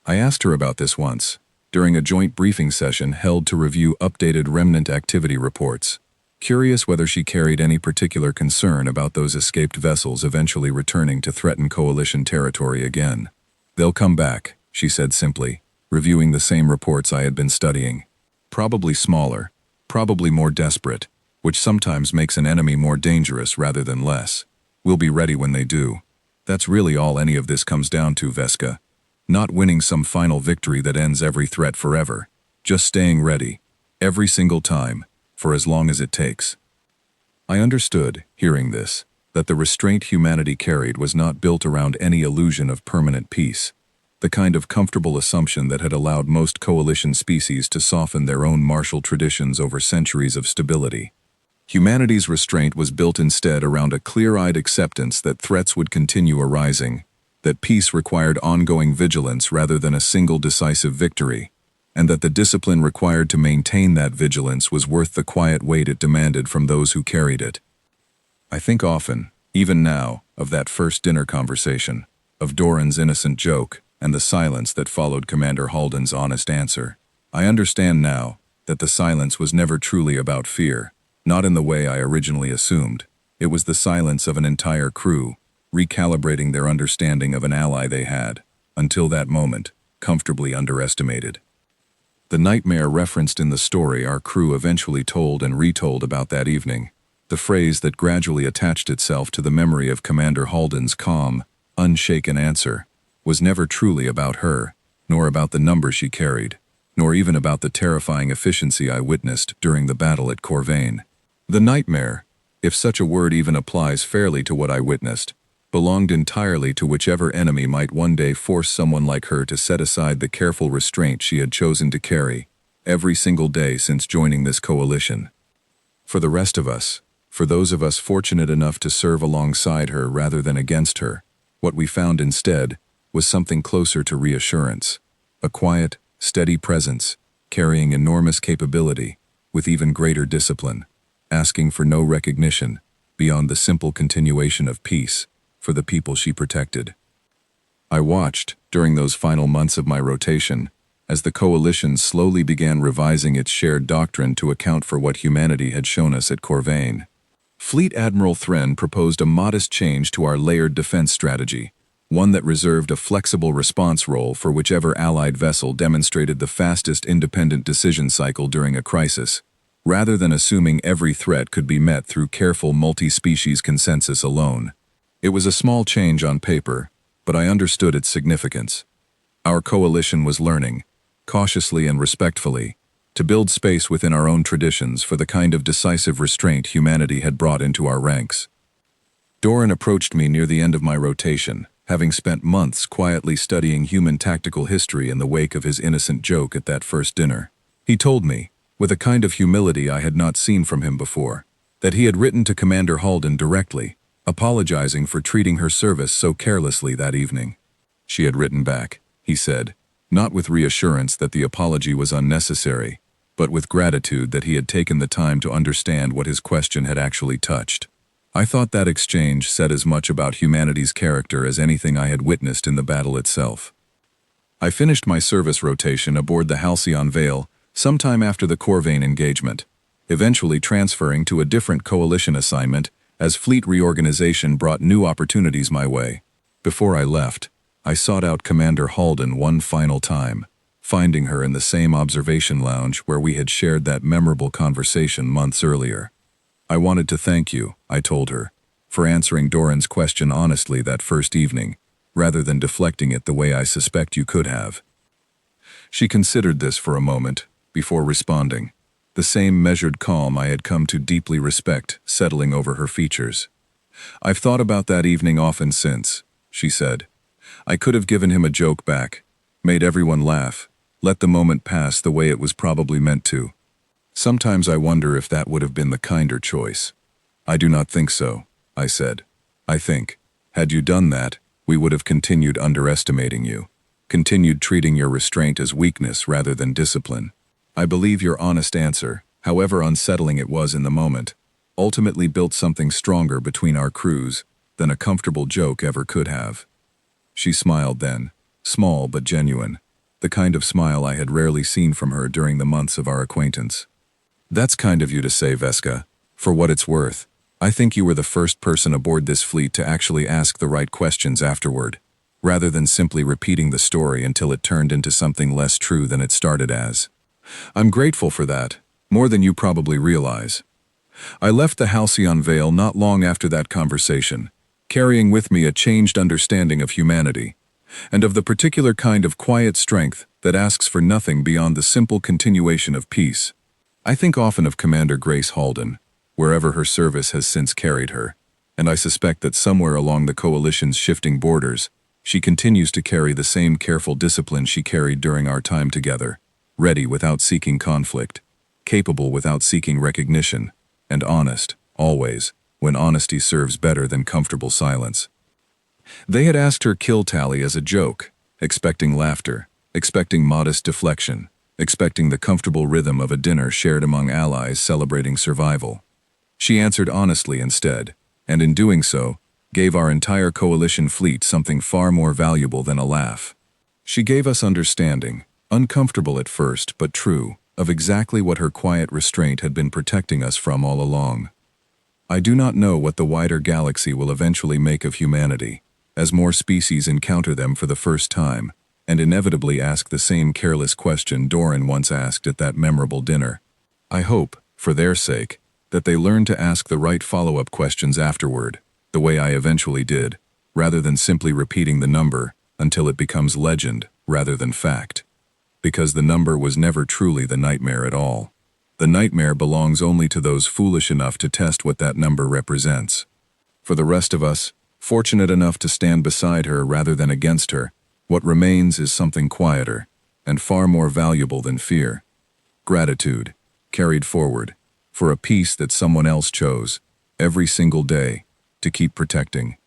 I asked her about this once, during a joint briefing session held to review updated remnant activity reports, curious whether she carried any particular concern about those escaped vessels eventually returning to threaten Coalition territory again. "They'll come back," she said simply, reviewing the same reports I had been studying. "Probably smaller, probably more desperate, which sometimes makes an enemy more dangerous rather than less. We'll be ready when they do. That's really all any of this comes down to, Veska. Not winning some final victory that ends every threat forever. Just staying ready, every single time, for as long as it takes." I understood, hearing this, that the restraint humanity carried was not built around any illusion of permanent peace, the kind of comfortable assumption that had allowed most coalition species to soften their own martial traditions over centuries of stability. Humanity's restraint was built instead around a clear-eyed acceptance that threats would continue arising, that peace required ongoing vigilance rather than a single decisive victory, and that the discipline required to maintain that vigilance was worth the quiet weight it demanded from those who carried it. I think often, even now, of that first dinner conversation, of Doran's innocent joke, and the silence that followed Commander Halden's honest answer. I understand now that the silence was never truly about fear, not in the way I originally assumed. It was the silence of an entire crew, recalibrating their understanding of an ally they had, until that moment, comfortably underestimated. The nightmare referenced in the story our crew eventually told and retold about that evening, the phrase that gradually attached itself to the memory of Commander Halden's calm, unshaken answer, was never truly about her, nor about the number she carried, nor even about the terrifying efficiency I witnessed during the battle at Corvain. The nightmare, if such a word even applies fairly to what I witnessed, belonged entirely to whichever enemy might one day force someone like her to set aside the careful restraint she had chosen to carry every single day since joining this coalition. For the rest of us, for those of us fortunate enough to serve alongside her rather than against her, what we found instead was something closer to reassurance, a quiet, steady presence, carrying enormous capability, with even greater discipline, asking for no recognition, beyond the simple continuation of peace, for the people she protected. I watched, during those final months of my rotation, as the coalition slowly began revising its shared doctrine to account for what humanity had shown us at Corvain. Fleet Admiral Thren proposed a modest change to our layered defense strategy, one that reserved a flexible response role for whichever allied vessel demonstrated the fastest independent decision cycle during a crisis, rather than assuming every threat could be met through careful multi-species consensus alone. It was a small change on paper, but I understood its significance. Our coalition was learning, cautiously and respectfully, to build space within our own traditions for the kind of decisive restraint humanity had brought into our ranks. Doran approached me near the end of my rotation, having spent months quietly studying human tactical history in the wake of his innocent joke at that first dinner. He told me, with a kind of humility I had not seen from him before, that he had written to Commander Halden directly, apologizing for treating her service so carelessly that evening. She had written back, he said, not with reassurance that the apology was unnecessary, but with gratitude that he had taken the time to understand what his question had actually touched. I thought that exchange said as much about humanity's character as anything I had witnessed in the battle itself. I finished my service rotation aboard the Halcyon Vale sometime after the Corvain engagement, eventually transferring to a different coalition assignment as fleet reorganization brought new opportunities my way. Before I left, I sought out Commander Halden one final time, finding her in the same observation lounge where we had shared that memorable conversation months earlier. I wanted to thank you, I told her, for answering Doran's question honestly that first evening, rather than deflecting it the way I suspect you could have. She considered this for a moment, before responding, the same measured calm I had come to deeply respect settling over her features. I've thought about that evening often since, she said. I could have given him a joke back, made everyone laugh, let the moment pass the way it was probably meant to. Sometimes I wonder if that would have been the kinder choice. I do not think so, I said. I think, had you done that, we would have continued underestimating you, continued treating your restraint as weakness rather than discipline. I believe your honest answer, however unsettling it was in the moment, ultimately built something stronger between our crews than a comfortable joke ever could have. She smiled then, small but genuine, the kind of smile I had rarely seen from her during the months of our acquaintance. That's kind of you to say, Veska. For what it's worth, I think you were the first person aboard this fleet to actually ask the right questions afterward, rather than simply repeating the story until it turned into something less true than it started as. I'm grateful for that, more than you probably realize. I left the Halcyon Vale not long after that conversation, carrying with me a changed understanding of humanity, and of the particular kind of quiet strength that asks for nothing beyond the simple continuation of peace. I think often of Commander Grace Halden, wherever her service has since carried her, and I suspect that somewhere along the Coalition's shifting borders, she continues to carry the same careful discipline she carried during our time together, ready without seeking conflict, capable without seeking recognition, and honest, always, when honesty serves better than comfortable silence. They had asked her kill tally as a joke, expecting laughter, expecting modest deflection, expecting the comfortable rhythm of a dinner shared among allies celebrating survival. She answered honestly instead, and in doing so, gave our entire coalition fleet something far more valuable than a laugh. She gave us understanding, uncomfortable at first but true, of exactly what her quiet restraint had been protecting us from all along. I do not know what the wider galaxy will eventually make of humanity, as more species encounter them for the first time, and inevitably ask the same careless question Doran once asked at that memorable dinner. I hope, for their sake, that they learn to ask the right follow-up questions afterward, the way I eventually did, rather than simply repeating the number until it becomes legend rather than fact. Because the number was never truly the nightmare at all. The nightmare belongs only to those foolish enough to test what that number represents. For the rest of us, fortunate enough to stand beside her rather than against her, what remains is something quieter, and far more valuable than fear. Gratitude, carried forward, for a peace that someone else chose, every single day, to keep protecting.